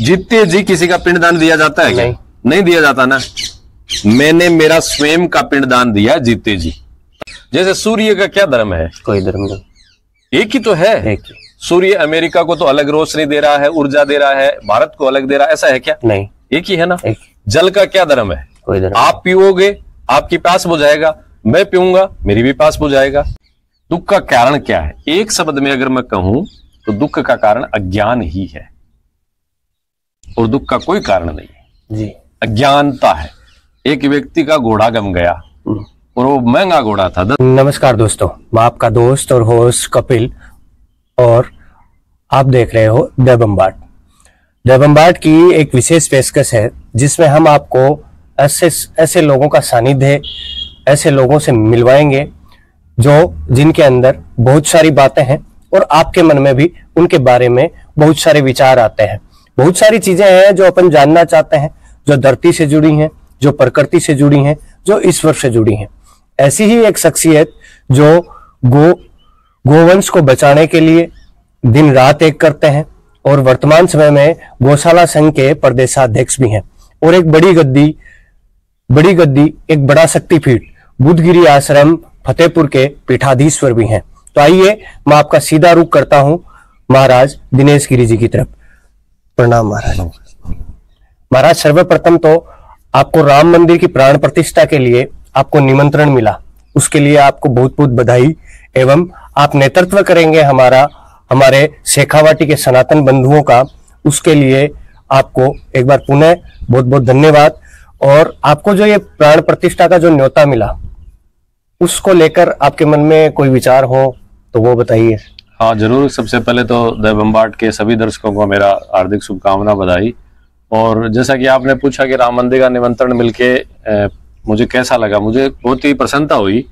जीते जी किसी का पिंडदान दिया जाता है क्या? नहीं दिया जाता ना। मैंने मेरा स्वयं का पिंडदान दिया जीते जी। जैसे सूर्य का क्या धर्म है? कोई धर्म नहीं, एक ही तो है। एक ही। सूर्य अमेरिका को तो अलग रोशनी दे रहा है, ऊर्जा दे रहा है, भारत को अलग दे रहा है, ऐसा है क्या? नहीं, एक ही है ना। एक। जल का क्या धर्म है? कोई धर्म। आप पीओगे आपकी प्यास बुझाएगा, मैं पीऊंगा मेरी भी प्यास बुझाएगा। दुख का कारण क्या है? एक शब्द में अगर मैं कहूं तो दुख का कारण अज्ञान ही है, और दुख का कोई कारण नहीं है जी। अज्ञानता है। एक व्यक्ति का घोड़ा गम गया और वो महंगा घोड़ा था। नमस्कार दोस्तों, मैं आपका दोस्त और होस्ट कपिल, और आप देख रहे हो द बम्बार्ड। द बम्बार्ड की एक विशेष पेशकश है जिसमें हम आपको ऐसे लोगों का सानिध्य, ऐसे लोगों से मिलवाएंगे जिनके अंदर बहुत सारी बातें हैं और आपके मन में भी उनके बारे में बहुत सारे विचार आते हैं। बहुत सारी चीजें हैं जो अपन जानना चाहते हैं, जो धरती से जुड़ी हैं, जो प्रकृति से जुड़ी हैं, जो ईश्वर से जुड़ी हैं। ऐसी ही एक शख्सियत जो गोवंश को बचाने के लिए दिन रात एक करते हैं और वर्तमान समय में गौशाला संघ के प्रदेशाध्यक्ष भी हैं, और एक बड़ी गद्दी एक बड़ा शक्तिपीठ बुद्धगिरी आश्रम फतेहपुर के पीठाधीश्वर भी हैं। तो आइए मैं आपका सीधा रुख करता हूं महाराज दिनेश गिरी जी की तरफ। प्रणाम महाराज। महाराज, सर्वप्रथम तो आपको राम मंदिर की प्राण प्रतिष्ठा के लिए आपको निमंत्रण मिला, उसके लिए आपको बहुत बहुत बधाई। एवं आप नेतृत्व करेंगे हमारे शेखावाटी के सनातन बंधुओं का, उसके लिए आपको एक बार पुनः बहुत बहुत धन्यवाद। और आपको जो ये प्राण प्रतिष्ठा का जो न्योता मिला, उसको लेकर आपके मन में कोई विचार हो तो वो बताइए। हाँ जरूर। सबसे पहले तो द बम्बार्ड के सभी दर्शकों को मेरा हार्दिक शुभकामना, बधाई। और जैसा कि आपने पूछा कि राम मंदिर का निमंत्रण मिलके मुझे कैसा लगा, मुझे बहुत ही प्रसन्नता हुई।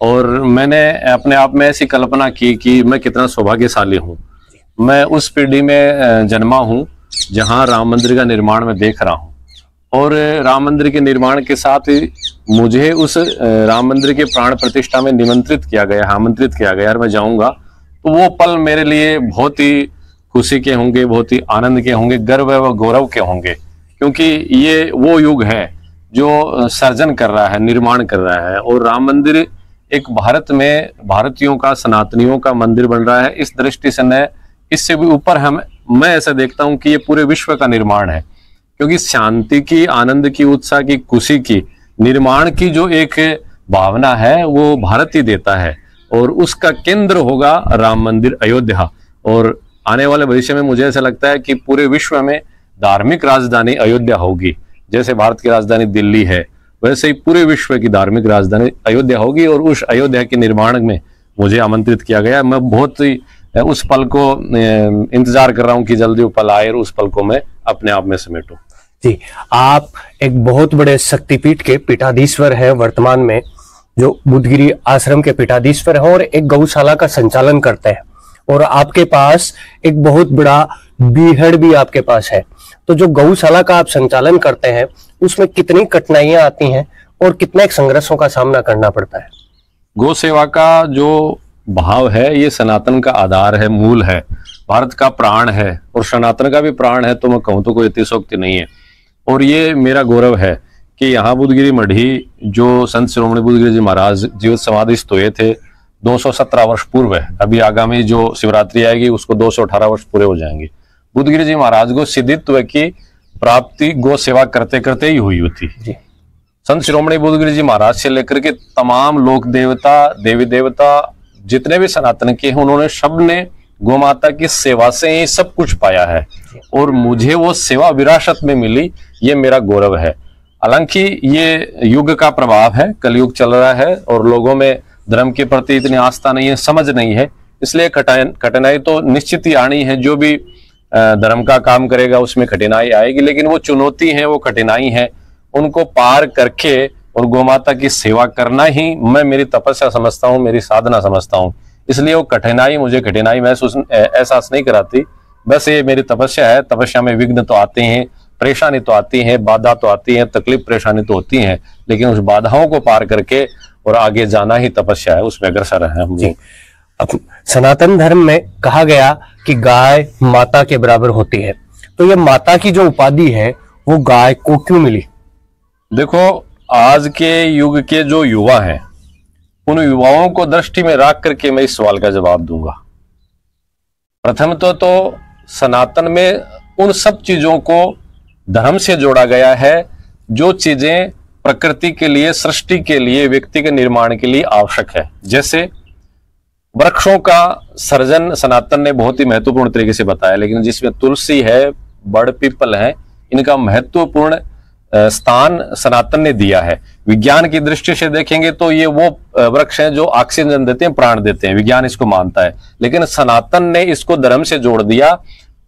और मैंने अपने आप में ऐसी कल्पना की कि मैं कितना सौभाग्यशाली हूँ। मैं उस पीढ़ी में जन्मा हूँ जहाँ राम मंदिर का निर्माण में देख रहा हूँ, और राम मंदिर के निर्माण के साथ ही मुझे उस राम मंदिर के प्राण प्रतिष्ठा में आमंत्रित किया गया और मैं जाऊंगा। तो वो पल मेरे लिए बहुत ही खुशी के होंगे, बहुत ही आनंद के होंगे, गर्व व गौरव के होंगे, क्योंकि ये वो युग है जो सर्जन कर रहा है, निर्माण कर रहा है। और राम मंदिर एक भारत में भारतीयों का, सनातनियों का मंदिर बन रहा है। इस दृष्टि से न इससे भी ऊपर मैं ऐसा देखता हूँ कि ये पूरे विश्व का निर्माण है, क्योंकि शांति की, आनंद की, उत्साह की, खुशी की, निर्माण की जो एक भावना है वो भारत ही देता है, और उसका केंद्र होगा राम मंदिर अयोध्या। और आने वाले भविष्य में मुझे ऐसा लगता है कि पूरे विश्व में धार्मिक राजधानी अयोध्या होगी। जैसे भारत की राजधानी दिल्ली है, वैसे ही पूरे विश्व की धार्मिक राजधानी अयोध्या होगी, और उस अयोध्या के निर्माण में मुझे आमंत्रित किया गया। मैं बहुत ही उस पल को इंतजार कर रहा हूँ कि जल्दी वो पल आए और उस पल को मैं अपने आप में समेटूं। जी, आप एक बहुत बड़े शक्तिपीठ के पीठाधीश्वर है वर्तमान में, जो बुद्धगिरी आश्रम के पीठाधीश्वर है, और एक गौशाला का संचालन करते हैं, और आपके पास एक बहुत बड़ा बीहड़ भी आपके पास है। तो जो गौशाला का आप संचालन करते हैं उसमें कितनी कठिनाइयां आती हैं और कितने संघर्षों का सामना करना पड़ता है? गौ सेवा का जो भाव है ये सनातन का आधार है, मूल है, भारत का प्राण है, और सनातन का भी प्राण है, तो मैं कहूँ तो कोई अतिशयोक्ति नहीं है। और ये मेरा गौरव है कि यहाँ बुद्धगिरी मढ़ी जो संत शिरोमणि बुद्धगिरी जी महाराज जीवित समाधिस्थ हुए थे 217 वर्ष पूर्व है। अभी आगामी जो शिवरात्रि आएगी उसको 218 वर्ष पूरे हो जाएंगे। बुद्धगिरी जी महाराज को सिद्धित्व की प्राप्ति गौ सेवा करते करते ही हुई थी। संत शिरोमणि बुद्धगिरी जी महाराज से लेकर के तमाम लोक देवता, देवी देवता जितने भी सनातन के हैं, उन्होंने सबने गौ माता की सेवा से ही सब कुछ पाया है, और मुझे वो सेवा विरासत में मिली, ये मेरा गौरव है। हालांकि ये युग का प्रभाव है, कलयुग चल रहा है और लोगों में धर्म के प्रति इतनी आस्था नहीं है, समझ नहीं है, इसलिए कठिनाई तो निश्चित ही आनी है। जो भी धर्म का काम करेगा उसमें कठिनाई आएगी, लेकिन वो चुनौती है, वो कठिनाई है, उनको पार करके और गौ माता की सेवा करना ही मैं मेरी तपस्या समझता हूँ, मेरी साधना समझता हूँ। इसलिए वो कठिनाई मुझे कठिनाई महसूस एहसास नहीं कराती, बस ये मेरी तपस्या है। तपस्या में विघ्न तो आते हैं, परेशानी तो आती है, बाधा तो आती है, तकलीफ परेशानी तो होती है, लेकिन उस बाधाओं को पार करके और आगे जाना ही तपस्या है, उसमें अग्रसर है हम। अब सनातन धर्म में कहा गया कि गाय माता के बराबर होती है, तो ये माता की जो उपाधि है वो गाय को क्यों मिली? देखो, आज के युग के जो युवा हैं, उन युवाओं को दृष्टि में रख करके मैं इस सवाल का जवाब दूंगा। प्रथम तो सनातन में उन सब चीजों को धर्म से जोड़ा गया है जो चीजें प्रकृति के लिए, सृष्टि के लिए, व्यक्ति के निर्माण के लिए आवश्यक है। जैसे वृक्षों का सर्जन सनातन ने बहुत ही महत्वपूर्ण तरीके से बताया, लेकिन जिसमें तुलसी है, बड़ पीपल है, इनका महत्वपूर्ण स्थान सनातन ने दिया है। विज्ञान की दृष्टि से देखेंगे तो ये वो वृक्ष हैं जो ऑक्सीजन देते हैं, प्राण देते हैं, विज्ञान इसको मानता है। लेकिन सनातन ने इसको धर्म से जोड़ दिया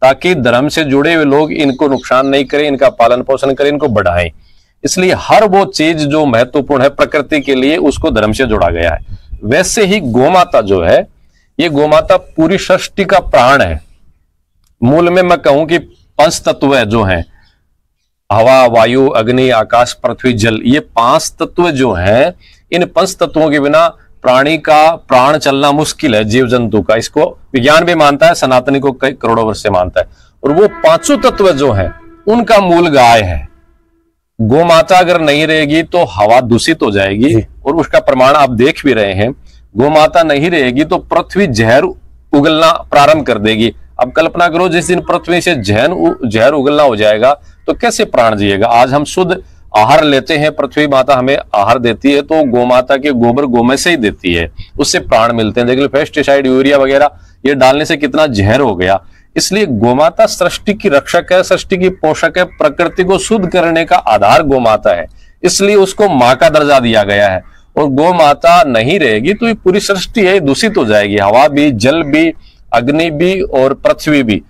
ताकि धर्म से जुड़े हुए लोग इनको नुकसान नहीं करें, इनका पालन पोषण करें, इनको बढ़ाएं। इसलिए हर वो चीज जो महत्वपूर्ण है प्रकृति के लिए, उसको धर्म से जोड़ा गया है। वैसे ही गोमाता जो है, ये गोमाता पूरी सृष्टि का प्राण है। मूल में मैं कहूं कि पंच तत्व जो हैं, हवा, वायु, अग्नि, आकाश, पृथ्वी, जल, ये 5 तत्व जो हैं, इन 5 तत्वों के बिना प्राणी का प्राण चलना मुश्किल है, जीव जंतु का। इसको विज्ञान भी मानता है, सनातनी को कई करोड़ों वर्ष से मानता है। और वो 5 तत्व जो हैं, उनका मूल गाय है। गोमाता अगर नहीं रहेगी तो हवा दूषित हो जाएगी, और उसका प्रमाण आप देख भी रहे हैं। गोमाता नहीं रहेगी तो पृथ्वी जहर उगलना प्रारंभ कर देगी। अब कल्पना करो, जिस दिन पृथ्वी से जहर उगलना हो जाएगा तो कैसे प्राण जिएगा। आज हम शुद्ध आहार लेते हैं, पृथ्वी माता हमें आहार देती है, तो गोमाता के गोबर गोमय से ही देती है, उससे प्राण मिलते हैं। देख लो, पेस्टिसाइड, यूरिया वगैरह ये डालने से कितना जहर हो गया। इसलिए गोमाता सृष्टि की रक्षक है, सृष्टि की पोषक है, प्रकृति को शुद्ध करने का आधार गोमाता है। इसलिए उसको माँ का दर्जा दिया गया है। और गोमाता नहीं रहेगी तो ये पूरी सृष्टि है दूषित हो जाएगी। हवा भी, जल भी, अग्नि भी और पृथ्वी भी,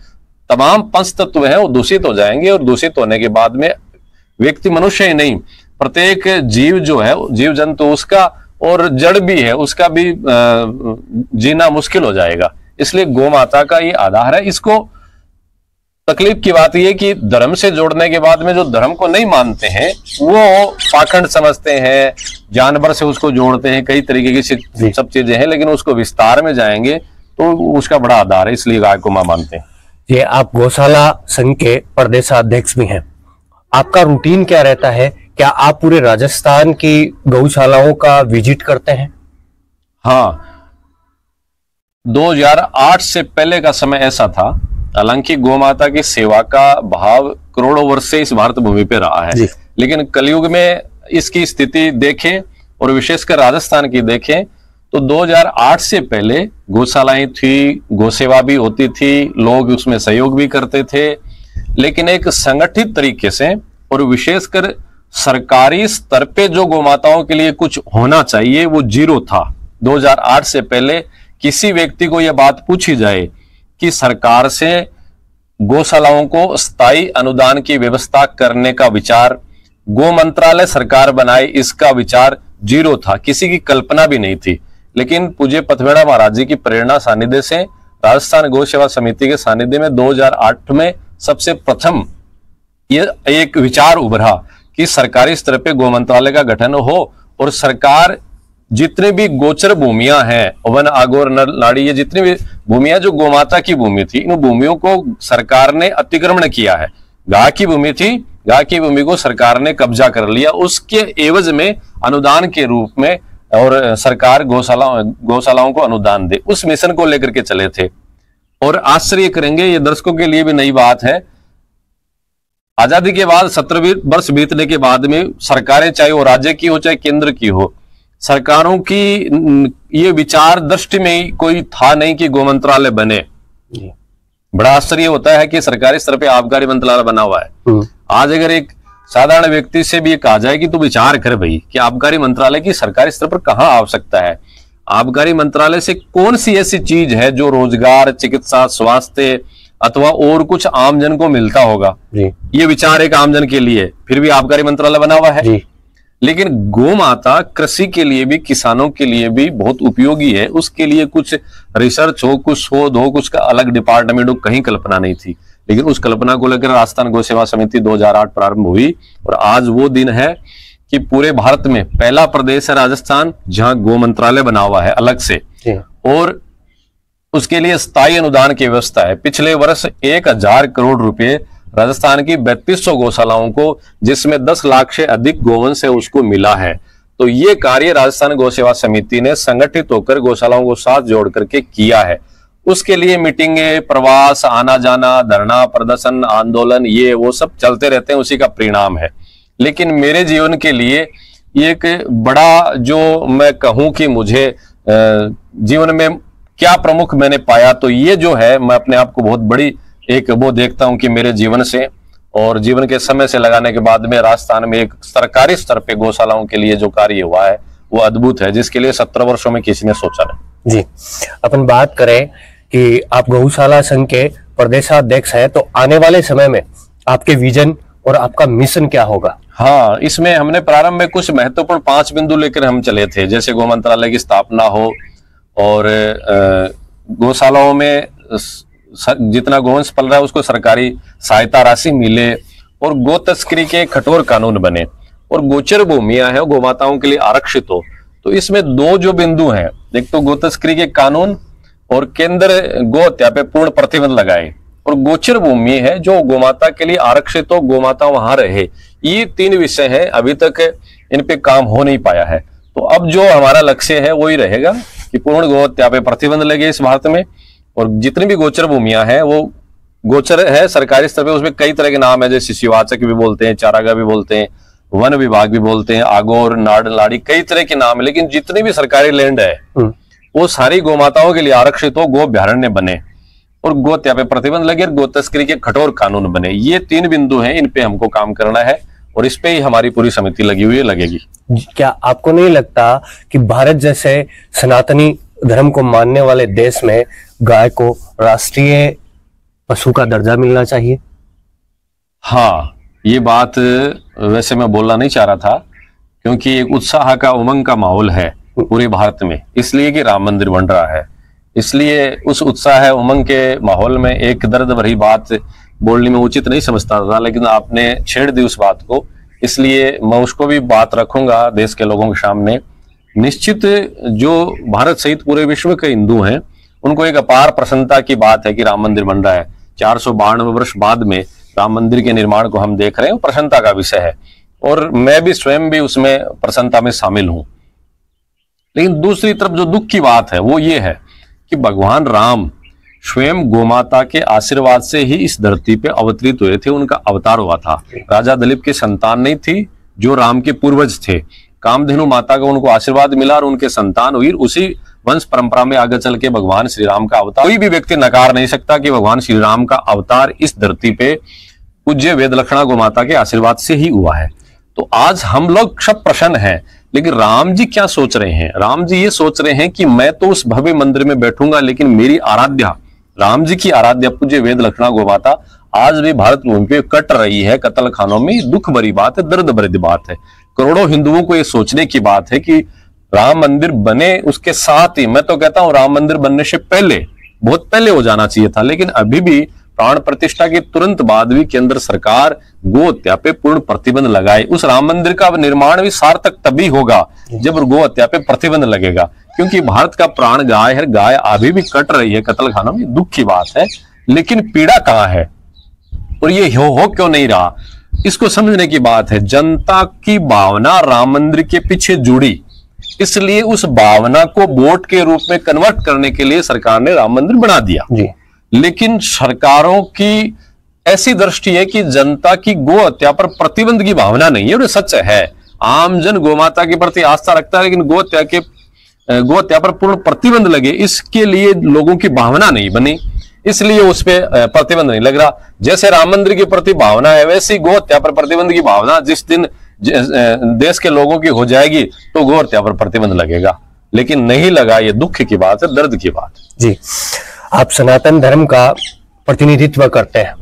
तमाम 5 तत्व हैं वो दूषित हो जाएंगे। और दूषित होने के बाद में व्यक्ति, मनुष्य ही नहीं, प्रत्येक जीव जो है, जीव जंतु उसका, और जड़ भी है उसका भी जीना मुश्किल हो जाएगा। इसलिए गोमाता का ये आधार है। इसको तकलीफ की बात यह कि धर्म से जोड़ने के बाद में जो धर्म को नहीं मानते हैं वो पाखंड समझते हैं, जानवर से उसको जोड़ते हैं, कई तरीके की सब चीजें हैं। लेकिन उसको विस्तार में जाएंगे तो उसका बड़ा आधार है, इसलिए गाय को मां मानते हैं। ये आप गौशाला संघ के प्रदेशाध्यक्ष भी हैं, आपका रूटीन क्या रहता है? क्या आप पूरे राजस्थान की गौशालाओं का विजिट करते हैं? हाँ, 2008 से पहले का समय ऐसा था। हालांकि गोमाता की सेवा का भाव करोड़ों वर्ष से इस भारत भूमि पे रहा है, लेकिन कलयुग में इसकी स्थिति देखें और विशेषकर राजस्थान की देखें तो 2008 से पहले गौशालाएं थी, गौसेवा भी होती थी, लोग उसमें सहयोग भी करते थे। लेकिन एक संगठित तरीके से और विशेषकर सरकारी स्तर पे जो गोमाताओं के लिए कुछ होना चाहिए वो जीरो था। 2008 से पहले किसी व्यक्ति को यह बात पूछी जाए कि सरकार से गौशालाओं को स्थायी अनुदान की व्यवस्था करने का विचार, गो मंत्रालय सरकार बनाए, इसका विचार जीरो था, किसी की कल्पना भी नहीं थी। लेकिन पूज्य पथवेड़ा महाराज जी की प्रेरणा सानिध्य से राजस्थान गौ सेवा समिति के सानिध्य में 2008 में सबसे प्रथम ये एक विचार उभरा कि सरकारी स्तर पे गौ मंत्रालय का गठन हो और सरकार जितने भी गोचर भूमियां हैं, वन, आगोर, नर, नाड़ी, ये जितनी भी भूमियां जो गोमाता की भूमि थी, इन भूमियों को सरकार ने अतिक्रमण किया है। गाय की भूमि थी, गाय की भूमि को सरकार ने कब्जा कर लिया, उसके एवज में अनुदान के रूप में और सरकार गौशालाओं को अनुदान दे, उस मिशन को लेकर के चले थे। और आश्चर्य करेंगे, ये दर्शकों के लिए भी नई बात है, आजादी के बाद 17 वर्ष बीतने के बाद में सरकारें, चाहे वो राज्य की हो चाहे केंद्र की हो, सरकारों की ये विचार दृष्टि में कोई था नहीं कि गौ मंत्रालय बने। बड़ा आश्चर्य होता है कि सरकारी स्तर पे आबकारी मंत्रालय बना हुआ है। आज अगर एक साधारण व्यक्ति से भी कहा जाए कि तू विचार कर भाई कि आबकारी मंत्रालय की सरकारी स्तर पर कहां आवश्यकता है, आबकारी मंत्रालय से कौन सी ऐसी चीज है जो रोजगार, चिकित्सा, स्वास्थ्य अथवा और कुछ आमजन को मिलता होगा। ये विचार एक आमजन के लिए, फिर भी आबकारी मंत्रालय बना हुआ है। लेकिन गौ माता कृषि के लिए भी, किसानों के लिए भी बहुत उपयोगी है, उसके लिए कुछ रिसर्च हो, कुछ शोध हो, कुछ का अलग डिपार्टमेंट हो, कहीं कल्पना नहीं थी। लेकिन उस कल्पना को लेकर राजस्थान गौ सेवा समिति 2008 प्रारंभ हुई और आज वो दिन है कि पूरे भारत में पहला प्रदेश है राजस्थान जहां गौ मंत्रालय बना हुआ है अलग से, और उसके लिए स्थायी अनुदान की व्यवस्था है। पिछले वर्ष 1000 करोड़ रुपए राजस्थान की 3200 गौशालाओं को, जिसमें 10 लाख से अधिक गोवंश है, उसको मिला है। तो ये कार्य राजस्थान गौ सेवा समिति ने संगठित होकर गौशालाओं को साथ जोड़ करके किया है। उसके लिए मीटिंगे, प्रवास, आना जाना, धरना प्रदर्शन, आंदोलन, ये वो सब चलते रहते हैं, उसी का परिणाम है। लेकिन मेरे जीवन के लिए ये एक बड़ा, जो मैं कहूं कि मुझे जीवन में क्या प्रमुख मैंने पाया, तो ये जो है, मैं अपने आप को बहुत बड़ी एक वो देखता हूं कि मेरे जीवन से और जीवन के समय से लगाने के बाद में राजस्थान में एक सरकारी स्तर पे गौशालाओं के लिए जो कार्य हुआ है वो अद्भुत है, जिसके लिए 17 वर्षों में किसी ने सोचा नहीं। जी, अपन बात करें कि आप गौशाला संघ के प्रदेशाध्यक्ष हैं, तो आने वाले समय में आपके विजन और आपका मिशन क्या होगा? हाँ, इसमें हमने प्रारंभ में कुछ महत्वपूर्ण 5 बिंदु लेकर हम चले थे, जैसे गौ मंत्रालय की स्थापना हो और गौशालाओं में जितना गोवंश पल रहा है उसको सरकारी सहायता राशि मिले और गो तस्करी के कठोर कानून बने और गोचर भूमियां है गोमाताओं के लिए आरक्षित हो। तो इसमें 2 जो बिंदु हैं, एक तो गो तस्करी के कानून और केंद्र गो हत्या पे पूर्ण प्रतिबंध लगाए, और गोचर भूमि है जो गोमाता के लिए आरक्षित हो, गोमाता वहां रहे। ये 3 विषय हैं, अभी तक इन पे काम हो नहीं पाया है। तो अब जो हमारा लक्ष्य है वही रहेगा कि पूर्ण गो हत्या पे प्रतिबंध लगे इस भारत में, और जितनी भी गोचर भूमियां हैं वो गोचर है सरकारी स्तर पे, उसमें कई तरह के नाम है, जैसे शिवाचक भी बोलते हैं, चारागाह भी बोलते हैं, वन विभाग भी बोलते हैं, आगोर, नाड़, लाड़ी, कई तरह के नाम है। लेकिन जितनी भी सरकारी लैंड है वो सारी गोमाताओं के लिए आरक्षित हो, गो अभ्यारण्य बने और गो हत्या पे प्रतिबंध लगे और गो तस्करी के कठोर कानून बने। ये 3 बिंदु हैं, इन पे हमको काम करना है और इस पे ही हमारी पूरी समिति लगी हुई है, लगेगी। क्या आपको नहीं लगता कि भारत जैसे सनातनी धर्म को मानने वाले देश में गाय को राष्ट्रीय पशु का दर्जा मिलना चाहिए? हाँ, ये बात वैसे मैं बोलना नहीं चाह रहा था, क्योंकि एक उत्साह का, उमंग का माहौल है पूरे भारत में, इसलिए कि राम मंदिर बन रहा है। इसलिए उस उत्साह उमंग के माहौल में एक दर्द भरी बात बोलने में उचित नहीं समझता था, लेकिन आपने छेड़ दी उस बात को, इसलिए मैं उसको भी बात रखूंगा देश के लोगों के सामने। निश्चित जो भारत सहित पूरे विश्व के हिंदू हैं उनको एक अपार प्रसन्नता की बात है कि राम मंदिर बन रहा है। 492 वर्ष बाद में राम मंदिर के निर्माण को हम देख रहे हैं, प्रसन्नता का विषय है और मैं भी स्वयं भी उसमें प्रसन्नता में शामिल हूं। लेकिन दूसरी तरफ जो दुख की बात है वो ये है कि भगवान राम स्वयं गोमाता के आशीर्वाद से ही इस धरती पे अवतरित हुए थे, उनका अवतार हुआ था। राजा दिलीप की संतान नहीं थी जो राम के पूर्वज थे, कामधेनु माता का उनको आशीर्वाद मिला और उनके संतान हुई, उसी वंश परंपरा में आगे चल के भगवान श्री राम का अवतार। कोई भी व्यक्ति नकार नहीं सकता कि भगवान श्री राम का अवतार इस धरती पे पूज्य वेदलक्षणा गोमाता के आशीर्वाद से ही हुआ है। तो आज हम लोग सब प्रसन्न हैं, लेकिन राम जी क्या सोच रहे हैं? राम जी ये सोच रहे हैं कि मैं तो उस भव्य मंदिर में बैठूंगा, लेकिन मेरी आराध्या, राम जी की आराध्या पूज्य वेदलक्षणा गोमाता आज भी भारत भूमि पे कट रही है कत्ल खानों में। दुख भरी बात है, दर्द भरी बात है। करोड़ों हिंदुओं को ये सोचने की बात है कि राम मंदिर बने, उसके साथ ही मैं तो कहता हूं राम मंदिर बनने से पहले, बहुत पहले हो जाना चाहिए था, लेकिन अभी भी प्राण प्रतिष्ठा के तुरंत बाद भी केंद्र सरकार गो हत्या पे पूर्ण प्रतिबंध लगाए। उस राम मंदिर का निर्माण भी सार्थक तभी होगा जब गो हत्या पे प्रतिबंध लगेगा, क्योंकि भारत का प्राण गाय है, गाय अभी भी कट रही है कत्ल खानों में। दुख की बात है, लेकिन पीड़ा कहां है और ये हो क्यों नहीं रहा, इसको समझने की बात है। जनता की भावना राम मंदिर के पीछे जुड़ी, इसलिए उस भावना को वोट के रूप में कन्वर्ट करने के लिए सरकार ने राम मंदिर बना दिया जी। लेकिन सरकारों की ऐसी दृष्टि है कि जनता की गो हत्या पर प्रतिबंध की भावना नहीं है, और सच है। आम जन गोमाता के प्रति आस्था रखता है, लेकिन गो हत्या पर पूर्ण प्रतिबंध लगे इसके लिए लोगों की भावना नहीं बनी, इसलिए उस पर प्रतिबंध नहीं लग रहा। जैसे राम मंदिर के प्रति भावना है, वैसी गो हत्या पर प्रतिबंध की भावना जिस दिन देश के लोगों की हो जाएगी तो गो हत्या पर प्रतिबंध लगेगा, लेकिन नहीं लगा। ये दुख की बात है, दर्द की बात जी। आप सनातन धर्म का प्रतिनिधित्व करते हैं,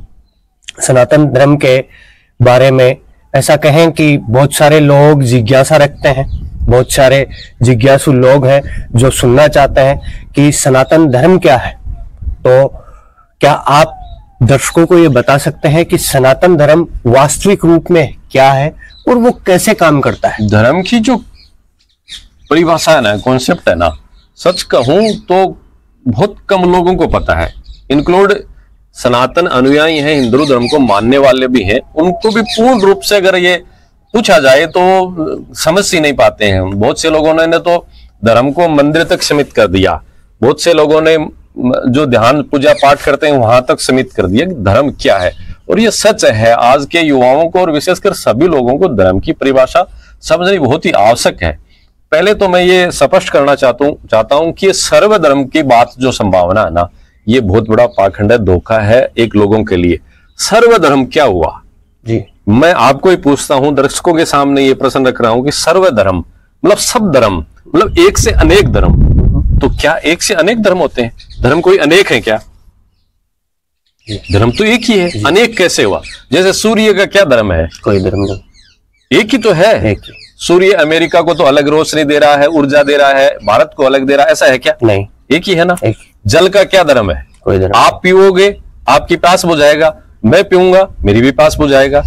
सनातन धर्म के बारे में ऐसा कहें कि बहुत सारे लोग जिज्ञासा रखते हैं, बहुत सारे जिज्ञासु लोग हैं जो सुनना चाहते हैं कि सनातन धर्म क्या है। तो क्या आप दर्शकों को ये बता सकते हैं कि सनातन धर्म वास्तविक रूप में क्या है और वो कैसे काम करता है? धर्म की जो परिभाषा है ना, कॉन्सेप्ट है ना, सच कहूं तो बहुत कम लोगों को पता है, इंक्लूड सनातन अनुयायी हैं, हिंदू धर्म को मानने वाले भी हैं, उनको भी पूर्ण रूप से अगर ये पूछा जाए तो समझ ही नहीं पाते हैं। बहुत से लोगों ने तो धर्म को मंदिर तक सीमित कर दिया, बहुत से लोगों ने जो ध्यान पूजा पाठ करते हैं वहां तक सीमित कर दिया कि धर्म क्या है। और ये सच है, आज के युवाओं को और विशेषकर सभी लोगों को धर्म की परिभाषा समझनी बहुत ही आवश्यक है। पहले तो मैं ये स्पष्ट करना चाहता हूं कि ये सर्वधर्म की बात जो संभावना है ना, ये बहुत बड़ा पाखंड है, धोखा है एक लोगों के लिए। सर्वधर्म क्या हुआ जी? मैं आपको ही पूछता हूं, दर्शकों के सामने ये प्रश्न रख रहा हूं कि सर्वधर्म मतलब सब धर्म, मतलब एक से अनेक धर्म। तो क्या एक से अनेक धर्म होते हैं? धर्म कोई अनेक है क्या? धर्म तो एक ही है, अनेक कैसे हुआ? जैसे सूर्य का क्या धर्म है? कोई धर्म नहीं, एक ही तो है। एक ही। सूर्य अमेरिका को तो अलग रोशनी दे रहा है, ऊर्जा दे रहा है, भारत को अलग दे रहा है, ऐसा है क्या? नहीं, एक ही है ना। एक। जल का क्या धर्म है? कोई धर्म। आप पीओगे आपकी प्यास बुझाएगा, मैं पीऊंगा मेरी भी प्यास बुझाएगा,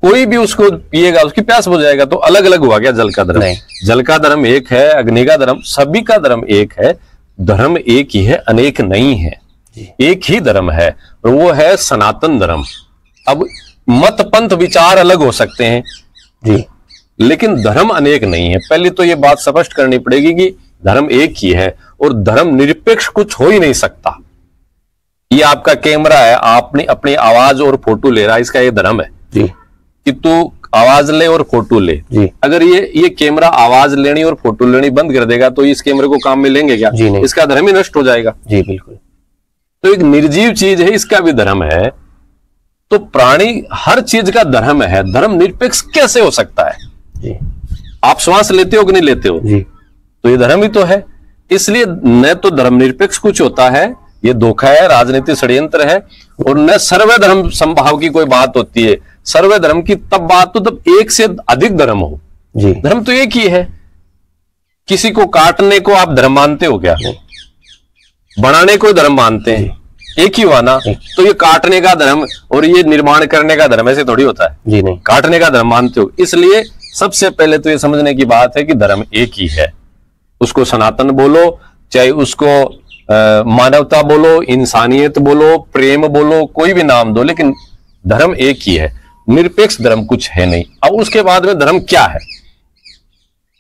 कोई भी उसको पिएगा उसकी प्यास बुझाएगा। तो अलग अलग हुआ क्या जल का धर्म? जल का धर्म एक है, अग्नि का धर्म, सभी का धर्म एक है। धर्म एक ही है, अनेक नहीं है, एक ही धर्म है, और वो है सनातन धर्म। अब मत पंथ विचार अलग हो सकते हैं जी, लेकिन धर्म अनेक नहीं है। पहले तो ये बात स्पष्ट करनी पड़ेगी कि धर्म एक ही है, और धर्म निरपेक्ष कुछ हो ही नहीं सकता। ये आपका कैमरा है, आपने अपनी आवाज और फोटो ले रहा है, इसका ये धर्म है जी कि तू आवाज ले और फोटो ले जी। अगर ये कैमरा आवाज लेनी और फोटो लेनी बंद कर देगा तो इस कैमरे को काम में लेंगे क्या? जी नहीं। इसका धर्म ही नष्ट हो जाएगा। जी बिल्कुल। तो एक निर्जीव चीज है, इसका भी धर्म है। तो प्राणी हर चीज का धर्म है, धर्म निरपेक्ष कैसे हो सकता है? जी। आप श्वास लेते हो कि नहीं लेते हो? जी। तो ये धर्म ही तो है। इसलिए न तो धर्म निरपेक्ष कुछ होता है, ये धोखा है, राजनीतिक षड्यंत्र है, और न सर्वधर्म संभाव की कोई बात होती है। सर्वधर्म की तब बात तो तब एक से अधिक धर्म हो। जी। धर्म तो एक ही है। किसी को काटने को आप धर्म मानते हो क्या? बनाने को धर्म मानते हैं, एक ही हुआ ना। तो ये काटने का धर्म और ये निर्माण करने का धर्म ऐसे थोड़ी होता है। जी नहीं। काटने का धर्म मानते हो। इसलिए सबसे पहले तो ये समझने की बात है कि धर्म एक ही है। उसको सनातन बोलो, चाहे उसको मानवता बोलो, इंसानियत बोलो, प्रेम बोलो, कोई भी नाम दो, लेकिन धर्म एक ही है। निरपेक्ष धर्म कुछ है नहीं। अब उसके बाद में धर्म क्या है?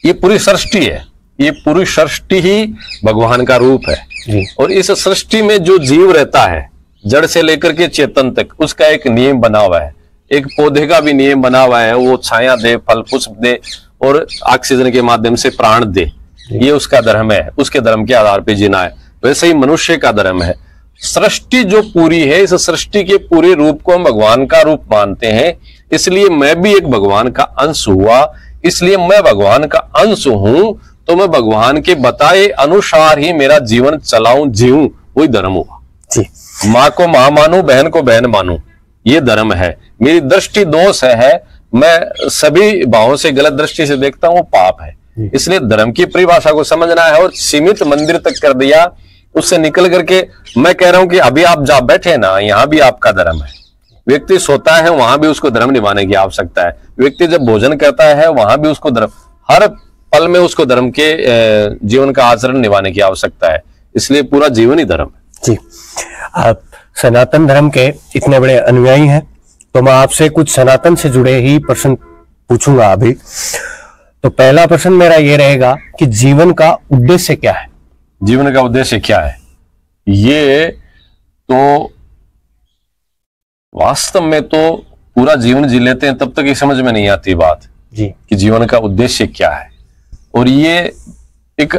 ये पूरी सृष्टि है, ये पूरी सृष्टि ही भगवान का रूप है जी। और इस सृष्टि में जो जीव रहता है, जड़ से लेकर के चेतन तक, उसका एक नियम बना हुआ है। एक पौधे का भी नियम बना हुआ है, वो छाया दे, फल पुष्प दे और ऑक्सीजन के माध्यम से प्राण दे। ये उसका धर्म है, उसके धर्म के आधार पर जीना है। वैसे ही मनुष्य का धर्म है। सृष्टि जो पूरी है, इस सृष्टि के पूरे रूप को हम भगवान का रूप मानते हैं। इसलिए मैं भी एक भगवान का अंश हुआ, इसलिए मैं भगवान का अंश हूं, तो मैं भगवान के बताए अनुसार ही मेरा जीवन चलाऊं, जीऊं, वही धर्म हुआ जी। माँ को माँ मानूं, बहन को बहन मानूं, ये धर्म है। मेरी दृष्टि दोष है, मैं सभी भावों से गलत दृष्टि से देखता हूं, पाप है। इसलिए धर्म की परिभाषा को समझना है और सीमित मंदिर तक कर दिया। उससे निकल करके मैं कह रहा हूं कि अभी आप जहां बैठे ना, यहां भी आपका धर्म है। व्यक्ति सोता है वहां भी उसको धर्म निभाने की आवश्यकता है। व्यक्ति जब भोजन करता है वहां भी उसको धर्म, हर पल में उसको धर्म के जीवन का आचरण निभाने की आवश्यकता है। इसलिए पूरा जीवन ही धर्म है। जी, आप सनातन धर्म के इतने बड़े अनुयायी हैं, तो मैं आपसे कुछ सनातन से जुड़े ही प्रश्न पूछूंगा अभी। तो पहला प्रश्न मेरा ये रहेगा कि जीवन का उद्देश्य क्या है? जीवन का उद्देश्य क्या है? ये तो वास्तव में तो पूरा जीवन जी लेते हैं तब तक ये समझ में नहीं आती बात जी कि जीवन का उद्देश्य क्या है। और ये एक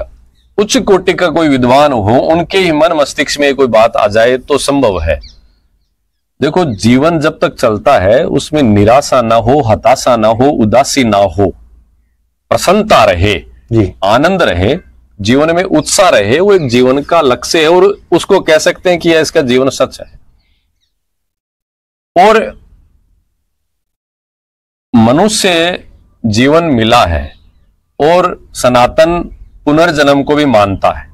उच्च कोटि का कोई विद्वान हो, उनके ही मन मस्तिष्क में कोई बात आ जाए तो संभव है। देखो, जीवन जब तक चलता है उसमें निराशा ना हो, हताशा ना हो, उदासी ना हो, प्रसन्नता रहे जी, आनंद रहे, जीवन में उत्साह रहे, वो एक जीवन का लक्ष्य है। और उसको कह सकते हैं कि इसका जीवन सच है। और मनुष्य जीवन मिला है और सनातन पुनर्जन्म को भी मानता है।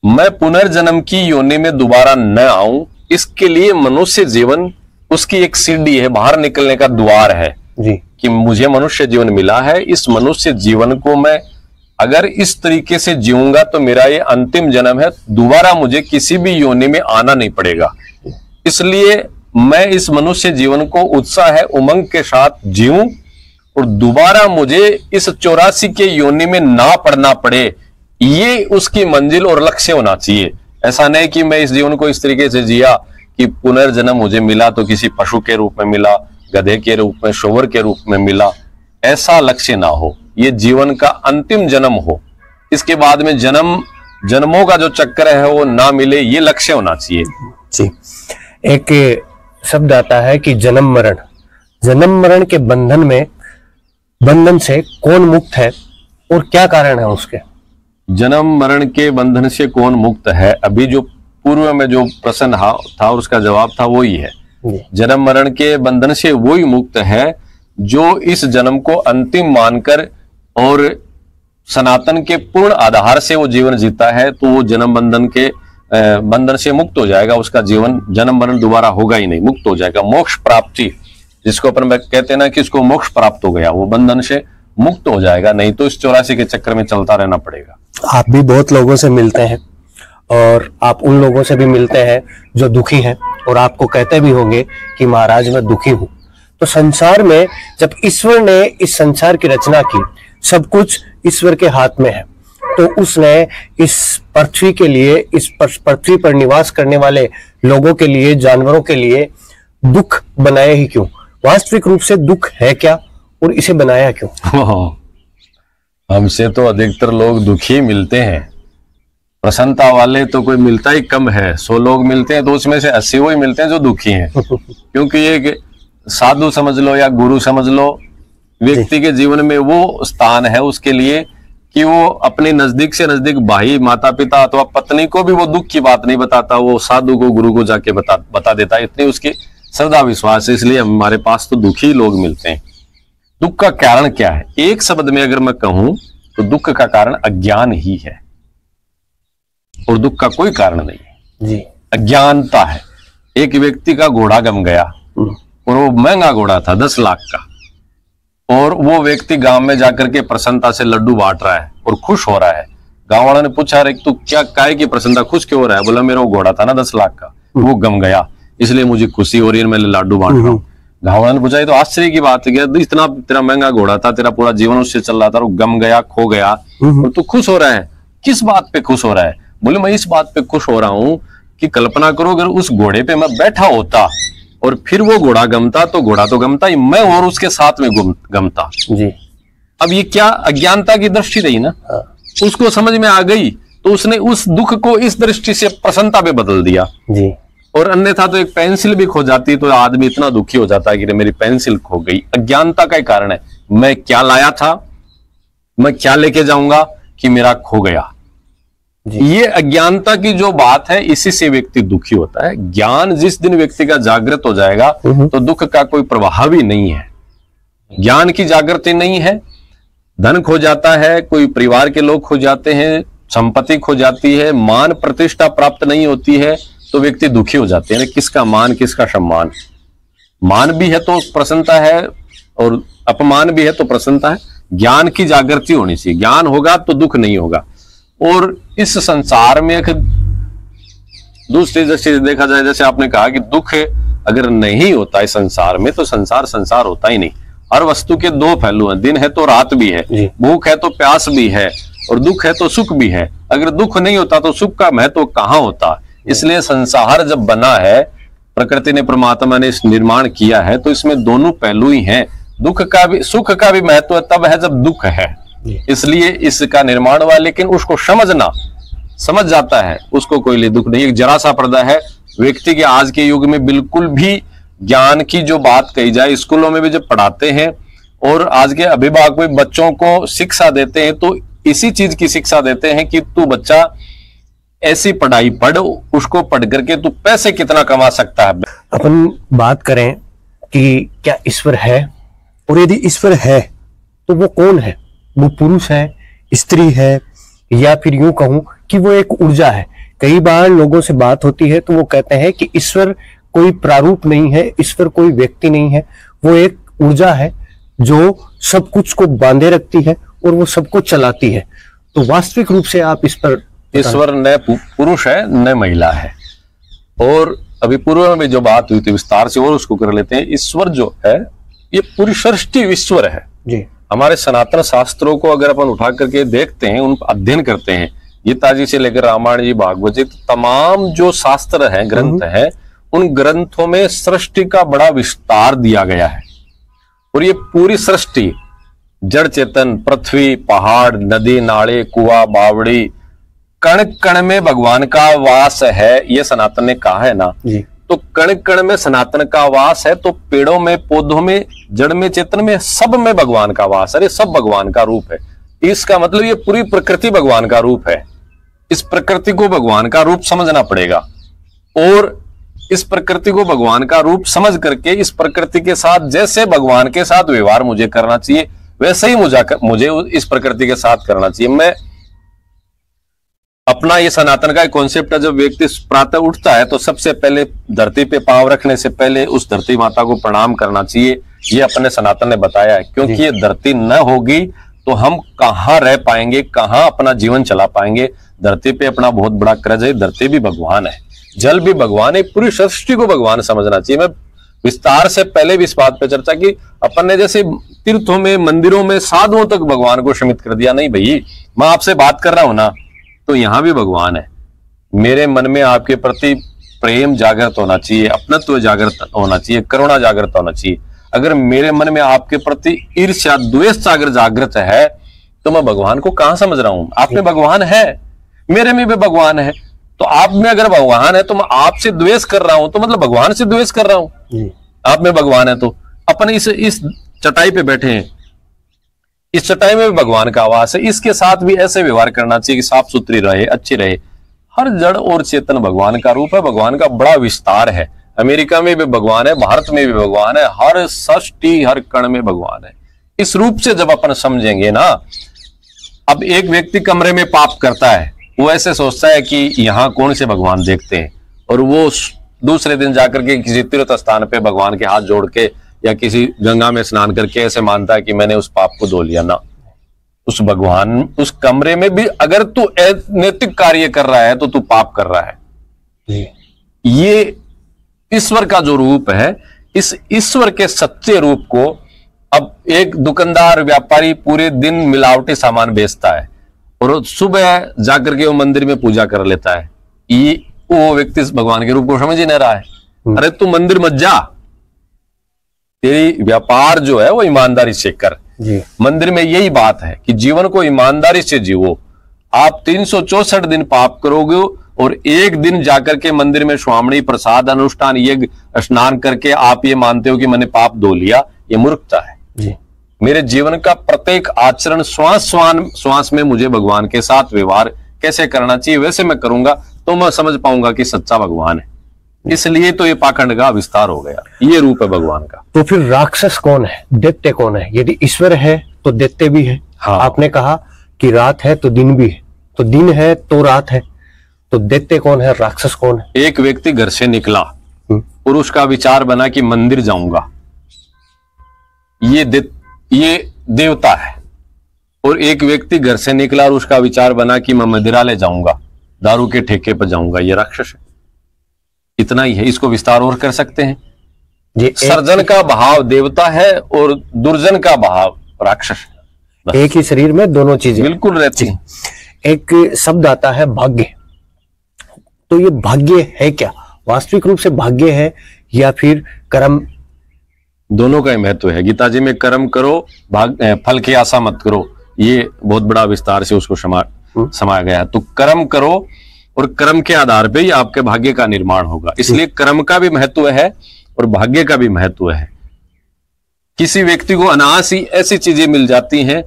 मैं पुनर्जन्म की योनि में दोबारा न आऊं, इसके लिए मनुष्य जीवन उसकी एक सीढ़ी है, बाहर निकलने का द्वार है जी। कि मुझे मनुष्य जीवन मिला है, इस मनुष्य जीवन को मैं अगर इस तरीके से जीऊंगा तो मेरा ये अंतिम जन्म है, दोबारा मुझे किसी भी योनि में आना नहीं पड़ेगा। इसलिए मैं इस मनुष्य जीवन को उत्साह है उमंग के साथ जीऊं और दोबारा मुझे इस 84 के योनि में ना पड़ना पड़े, ये उसकी मंजिल और लक्ष्य होना चाहिए। ऐसा नहीं कि मैं इस जीवन को इस तरीके से जिया कि पुनर्जन्म मुझे मिला तो किसी पशु के रूप में मिला, गधे के रूप में, शोवर के रूप में मिला, ऐसा लक्ष्य ना हो। ये जीवन का अंतिम जन्म हो, इसके बाद में जन्मों का जो चक्कर है वो ना मिले, ये लक्ष्य होना चाहिए जी। एक शब्द आता है कि जन्म मरण के बंधन से कौन मुक्त है और क्या कारण है उसके? जन्म मरण के बंधन से कौन मुक्त है, अभी जो पूर्व में जो प्रश्न था उसका जवाब था वही है। जन्म मरण के बंधन से वही मुक्त है जो इस जन्म को अंतिम मानकर और सनातन के पूर्ण आधार से वो जीवन जीता है, तो वो जन्म बंधन से मुक्त हो जाएगा। उसका जीवन जन्म मरण दोबारा होगा ही नहीं, मुक्त हो जाएगा। मोक्ष प्राप्ति जिसको अपन कहते हैं ना कि इसको मोक्ष प्राप्त हो गया, वो बंधन से मुक्त हो जाएगा, नहीं तो इस 84 के चक्कर में चलता रहना पड़ेगा। आप भी बहुत लोगों से मिलते हैं और आप उन लोगों से भी मिलते हैं जो दुखी हैं और आपको कहते भी होंगे कि महाराज मैं दुखी हूं। तो संसार में जब ईश्वर ने इस संसार की रचना की, सब कुछ ईश्वर के हाथ में है, तो उसने इस पृथ्वी के लिए, इस पृथ्वी पर निवास करने वाले लोगों के लिए, जानवरों के लिए दुख बनाया ही क्यों? वास्तविक रूप से दुख है क्या और इसे बनाया क्यों? हमसे तो अधिकतर लोग दुखी मिलते हैं, प्रसन्नता वाले तो कोई मिलता ही कम है। 100 लोग मिलते हैं तो उसमें से 80 वही मिलते हैं जो दुखी हैं। क्योंकि ये साधु समझ लो या गुरु समझ लो, व्यक्ति के जीवन में वो स्थान है उसके लिए कि वो अपने नजदीक से नजदीक भाई, माता पिता अथवा पत्नी को भी वो दुख की बात नहीं बताता, वो साधु को, गुरु को जाके बता देता है। इतनी उसकी श्रद्धा विश्वास है, इसलिए हमारे पास तो दुखी लोग मिलते हैं। दुख का कारण क्या है? एक शब्द में अगर मैं कहूं तो दुख का कारण अज्ञान ही है और दुख का कोई कारण नहीं है जी। अज्ञानता है। एक व्यक्ति का घोड़ा गम गया और वो महंगा घोड़ा था, 10 लाख का, और वो व्यक्ति गांव में जाकर के प्रसन्नता से लड्डू बांट रहा है और खुश हो रहा है। गांव वालों ने पूछा, अरे तू क्या काहे की प्रसन्नता, खुश क्यों हो रहा है? बोला मेरा वो घोड़ा था ना 10 लाख का, वो गम गया, इसलिए मुझे खुशी हो रही है, मैं लड्डू बांट रहा हूँ। गांव वालों ने पूछा, ये तो आश्चर्य की बात है, इतना तेरा महंगा घोड़ा था, तेरा पूरा जीवन उससे चल रहा था, वो गम गया, खो गया, और तू खुश हो रहा है। किस बात पे खुश हो रहा है? बोले मैं इस बात पे खुश हो रहा हूँ कि कल्पना करो अगर उस घोड़े पे मैं बैठा होता और फिर वो घोड़ा गमता, तो घोड़ा तो गमता ही, मैं और उसके साथ में गमता जी। अब ये क्या अज्ञानता की दृष्टि रही ना, उसको समझ में आ गई तो उसने उस दुख को इस दृष्टि से प्रसन्नता पे बदल दिया जी। और अन्यथा तो एक पेंसिल भी खो जाती तो आदमी इतना दुखी हो जाता है कि मेरी पेंसिल खो गई। अज्ञानता का कारण है, मैं क्या लाया था, मैं क्या लेके जाऊंगा कि मेरा खो गया। ये अज्ञानता की जो बात है, इसी से व्यक्ति दुखी होता है। ज्ञान जिस दिन व्यक्ति का जागृत हो जाएगा तो दुख का कोई प्रभाव ही नहीं है। ज्ञान की जागृति नहीं है, धन खो जाता है, कोई परिवार के लोग खो जाते हैं, संपत्ति खो जाती है, मान प्रतिष्ठा प्राप्त नहीं होती है, तो व्यक्ति दुखी हो जाते हैं। किसका मान, किसका सम्मान? मान भी है तो प्रसन्नता है और अपमान भी है तो प्रसन्नता है। ज्ञान की जागृति होनी चाहिए, ज्ञान होगा तो दुख नहीं होगा। और इस संसार में एक दूसरी दृष्टि देखा जाए, जैसे आपने कहा कि दुख अगर नहीं होता इस संसार में तो संसार होता ही नहीं। हर वस्तु के 2 पहलू हैं, दिन है तो रात भी है, भूख है तो प्यास भी है, और दुख है तो सुख भी है। अगर दुख नहीं होता तो सुख का महत्व कहाँ होता? इसलिए संसार जब बना है, प्रकृति ने, परमात्मा ने इस निर्माण किया है, तो इसमें दोनों पहलू ही हैं। दुख का भी, सुख का भी महत्व तब है जब दुख है, इसलिए इसका निर्माण हुआ। लेकिन उसको समझ जाता है, उसको कोई ले दुख नहीं। एक जरा सा पर्दा है व्यक्ति के आज के युग में, बिल्कुल भी ज्ञान की जो बात कही जाए, स्कूलों में भी जब पढ़ाते हैं और आज के अभिभावक भी बच्चों को शिक्षा देते हैं, तो इसी चीज की शिक्षा देते हैं कि तू बच्चा ऐसी पढ़ाई पढ़, उसको पढ़ करके तू पैसे कितना कमा सकता है। अपन बात करें कि क्या ईश्वर है, और यदि ईश्वर है तो वो कौन है? वो पुरुष है, स्त्री है, या फिर यूं कहूं कि वो एक ऊर्जा है। कई बार लोगों से बात होती है तो वो कहते हैं कि ईश्वर कोई प्रारूप नहीं है, ईश्वर कोई व्यक्ति नहीं है, वो एक ऊर्जा है जो सब कुछ को बांधे रखती है और वो सबको चलाती है। तो वास्तविक रूप से आप इस पर, ईश्वर न पुरुष है न महिला है। और अभी पूर्व में भी जो बात हुई थी विस्तार से और उसको कर लेते हैं। ईश्वर जो है ये पूरी सृष्टि ईश्वर है जी। हमारे सनातन शास्त्रों को अगर अपन उठा करके देखते हैं, उन अध्ययन करते हैं, गीता जी से लेकर रामायण जी, भागवत जी, तमाम जो शास्त्र है, ग्रंथ है, उन ग्रंथों में सृष्टि का बड़ा विस्तार दिया गया है। और ये पूरी सृष्टि, जड़ चेतन, पृथ्वी, पहाड़, नदी, नाले, कुआं, बावड़ी, कण कण में भगवान का वास है, ये सनातन ने कहा है ना जी। तो कण कण में सनातन का वास है, तो पेड़ों में, पौधों में, जड़ में, चेतन में, सब में भगवान का वास है। ये सब भगवान का रूप है। इसका मतलब ये पूरी प्रकृति भगवान का रूप है। इस प्रकृति को भगवान का रूप समझना पड़ेगा, और इस प्रकृति को भगवान का रूप समझ करके इस प्रकृति के साथ जैसे भगवान के साथ व्यवहार मुझे करना चाहिए, वैसे ही मुझे इस प्रकृति के साथ करना चाहिए। मैं अपना ये सनातन का कॉन्सेप्ट है, जब व्यक्ति प्रातः उठता है तो सबसे पहले धरती पे पांव रखने से पहले उस धरती माता को प्रणाम करना चाहिए। ये अपने सनातन ने बताया है, क्योंकि ये धरती न होगी तो हम कहाँ रह पाएंगे, कहाँ अपना जीवन चला पाएंगे। धरती पे अपना बहुत बड़ा कर्ज है। धरती भी भगवान है, जल भी भगवान है, पूरी सृष्टि को भगवान समझना चाहिए। मैं विस्तार से पहले भी इस बात पे चर्चा की, अपन ने जैसे तीर्थों में, मंदिरों में, साधुओं तक भगवान को सीमित कर दिया। नहीं भाई, मैं आपसे बात कर रहा हूं ना, तो यहां भी भगवान है। मेरे मन में आपके प्रति प्रेम जागृत होना चाहिए, अपनत्व जागृत होना चाहिए, करुणा जागृत होना चाहिए। अगर मेरे मन में आपके प्रति ईर्ष्या, द्वेष जागृत है, तो मैं भगवान को कहां समझ रहा हूं? आप में भगवान है, मेरे में भी भगवान है। तो आप में अगर भगवान है तो मैं आपसे द्वेष कर रहा हूं, तो मतलब भगवान से द्वेष कर रहा हूं। आप में भगवान है तो अपन इस चटाई पे बैठे हैं, इस चटाई में भी भगवान का आवास है। इसके साथ भी ऐसे व्यवहार करना चाहिए कि साफ सुथरी रहे, अच्छी रहे। हर जड़ और चेतन भगवान का रूप है, भगवान का बड़ा विस्तार है। अमेरिका में भी भगवान है, भारत में भी भगवान है, हर सृष्टि, हर कण में भगवान है। इस रूप से जब अपन समझेंगे ना, अब एक व्यक्ति कमरे में पाप करता है, वो ऐसे सोचता है कि यहाँ कौन से भगवान देखते हैं, और वो दूसरे दिन जाकर के किसी तीर्थ स्थान पे भगवान के हाथ जोड़ के या किसी गंगा में स्नान करके ऐसे मानता है कि मैंने उस पाप को धो लिया ना। उस भगवान, उस कमरे में भी अगर तू नैतिक कार्य कर रहा है तो तू पाप कर रहा है। ये ईश्वर का जो रूप है, इस ईश्वर के सच्चे रूप को अब एक दुकानदार, व्यापारी पूरे दिन मिलावटी सामान बेचता है और सुबह जाकर के वो मंदिर में पूजा कर लेता है। ये वो व्यक्ति भगवान के रूप को समझ ही नहीं रहा है। अरे तू मंदिर मत जा, तेरी व्यापार जो है वो ईमानदारी से कर। मंदिर में यही बात है कि जीवन को ईमानदारी से जीवो। आप 364 दिन पाप करोगे और एक दिन जाकर के मंदिर में स्वामणी, प्रसाद, अनुष्ठान, यज्ञ, स्नान करके आप ये मानते हो कि मैंने पाप धो लिया, ये मूर्खता है जी। मेरे जीवन का प्रत्येक आचरण, श्वास में मुझे भगवान के साथ व्यवहार कैसे करना चाहिए वैसे मैं करूंगा, तो मैं समझ पाऊंगा कि सच्चा भगवान है। इसलिए तो ये पाखंड का विस्तार हो गया। ये रूप है भगवान का। तो फिर राक्षस कौन है, दैत्य कौन है? यदि ईश्वर है तो दैत्य भी है। हाँ। आपने कहा कि रात है तो दिन भी है, तो दिन है तो रात है, तो दैत्य कौन है, राक्षस कौन है? एक व्यक्ति घर से निकला और उसका विचार बना कि मंदिर जाऊंगा, ये देवता है। और एक व्यक्ति घर से निकला और उसका विचार बना कि मैं मदिरालय जाऊंगा, दारू के ठेके पर जाऊंगा, ये राक्षस है। इतना ही है, इसको विस्तार और कर सकते हैं। सर्जन का भाव देवता है और दुर्जन का भाव राक्षस है। एक ही शरीर में दोनों चीजें बिल्कुल रहती हैं। एक शब्द आता है भाग्य, तो ये भाग्य है क्या? वास्तविक रूप से भाग्य है या फिर कर्म? दोनों का ही महत्व है। गीता जी में कर्म करो, फल की आशा मत करो, ये बहुत बड़ा विस्तार से उसको समाया गया है। तो कर्म करो और कर्म के आधार पे ही आपके भाग्य का निर्माण होगा। इसलिए कर्म का भी महत्व है और भाग्य का भी महत्व है। किसी व्यक्ति को अनायास ही ऐसी चीजें मिल जाती हैं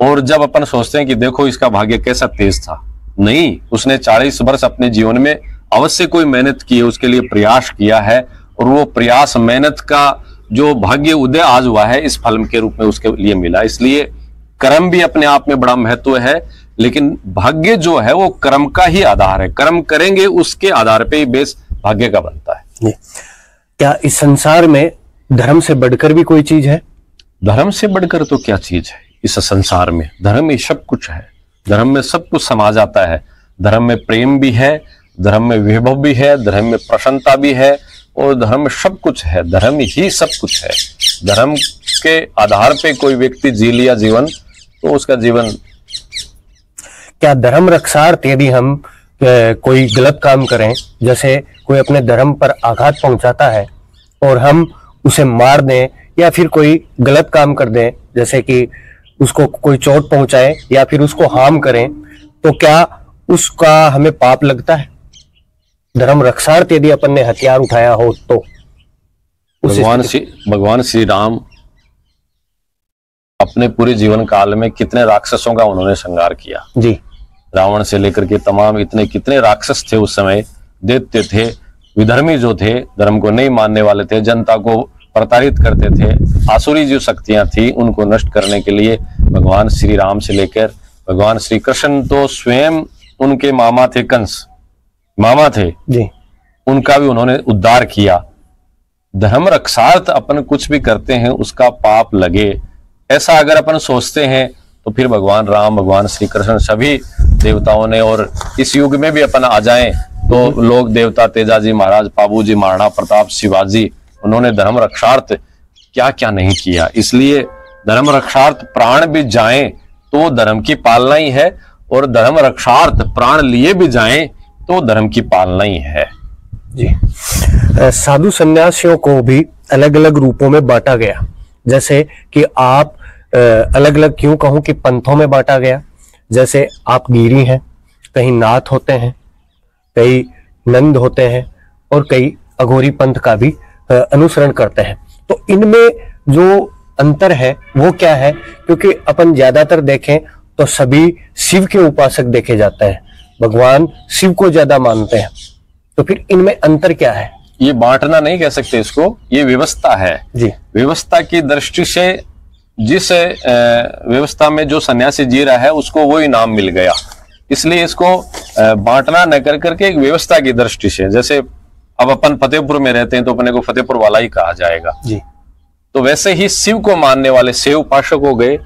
और जब अपन सोचते हैं कि देखो इसका भाग्य कैसा तेज था, नहीं, उसने 40 वर्ष अपने जीवन में अवश्य कोई मेहनत की है, उसके लिए प्रयास किया है और वो प्रयास, मेहनत का जो भाग्य उदय आज हुआ है इस फल के रूप में उसके लिए मिला। इसलिए कर्म भी अपने आप में बड़ा महत्व है, लेकिन भाग्य जो है वो कर्म का ही आधार है। कर्म करेंगे उसके आधार पे ही बेस भाग्य का बनता है। क्या इस संसार में धर्म से बढ़कर भी कोई चीज है? धर्म से बढ़कर तो क्या चीज है इस संसार में? धर्म में सब कुछ है, धर्म में सब कुछ समा जाता है। धर्म में प्रेम भी है, धर्म में वैभव भी है, धर्म में प्रसन्नता भी है और धर्म में सब कुछ है। धर्म ही सब कुछ है। धर्म के आधार पे कोई व्यक्ति जी लिया जीवन तो उसका जीवन। क्या धर्म रक्षार्थ यदि हम कोई गलत काम करें, जैसे कोई अपने धर्म पर आघात पहुंचाता है और हम उसे मार दें या फिर कोई गलत काम कर दें, जैसे कि उसको कोई चोट पहुंचाए या फिर उसको हार्म करें, तो क्या उसका हमें पाप लगता है? धर्म रक्षार्थ यदि अपन ने हथियार उठाया हो तो भगवान श्री राम अपने पूरे जीवन काल में कितने राक्षसों का उन्होंने संहार किया जी। रावण से लेकर के तमाम इतने कितने राक्षस थे उस समय, दैत्य थे, विधर्मी जो थे, धर्म को नहीं मानने वाले थे, जनता को प्रताड़ित करते थे। आसुरी जो शक्तियां थी उनको नष्ट करने के लिए भगवान श्री राम से लेकर भगवान श्री कृष्ण तो स्वयं उनके मामा थे, कंस मामा थे जी, उनका भी उन्होंने उद्धार किया। धर्म रक्षार्थ अपन कुछ भी करते हैं उसका पाप लगे, ऐसा अगर अपन सोचते हैं तो फिर भगवान राम, भगवान श्री कृष्ण, सभी देवताओं ने, और इस युग में भी अपन आ जाएं तो लोग देवता तेजाजी महाराज, पाबूजी महाराणा प्रताप, शिवाजी, उन्होंने धर्म रक्षार्थ क्या क्या नहीं किया। इसलिए धर्म रक्षार्थ प्राण भी जाएं तो धर्म की पालना ही है, और धर्म रक्षार्थ प्राण लिए भी जाएं तो धर्म की पालना ही है जी। साधु सन्यासियों को भी अलग अलग रूपों में बांटा गया, जैसे कि आप अलग अलग क्यों कहूं कि पंथों में बांटा गया। जैसे आप गिरी हैं, कहीं नाथ होते हैं, कई नंद होते हैं और कई अघोरी पंथ का भी अनुसरण करते हैं। तो इनमें जो अंतर है वो क्या है? क्योंकि अपन ज्यादातर देखें तो सभी शिव के उपासक देखे जाते हैं, भगवान शिव को ज्यादा मानते हैं, तो फिर इनमें अंतर क्या है? ये बांटना नहीं कह सकते इसको, ये व्यवस्था है जी। व्यवस्था की दृष्टि से जिस व्यवस्था में जो सन्यासी जी रहा है उसको वो इनाम मिल गया, इसलिए इसको बांटना न कर करके एक व्यवस्था की दृष्टि से, जैसे अब अपन फतेहपुर में रहते हैं तो अपने को फतेहपुर वाला ही कहा जाएगा जी। तो वैसे ही शिव को मानने वाले शिव उपासक हो गए,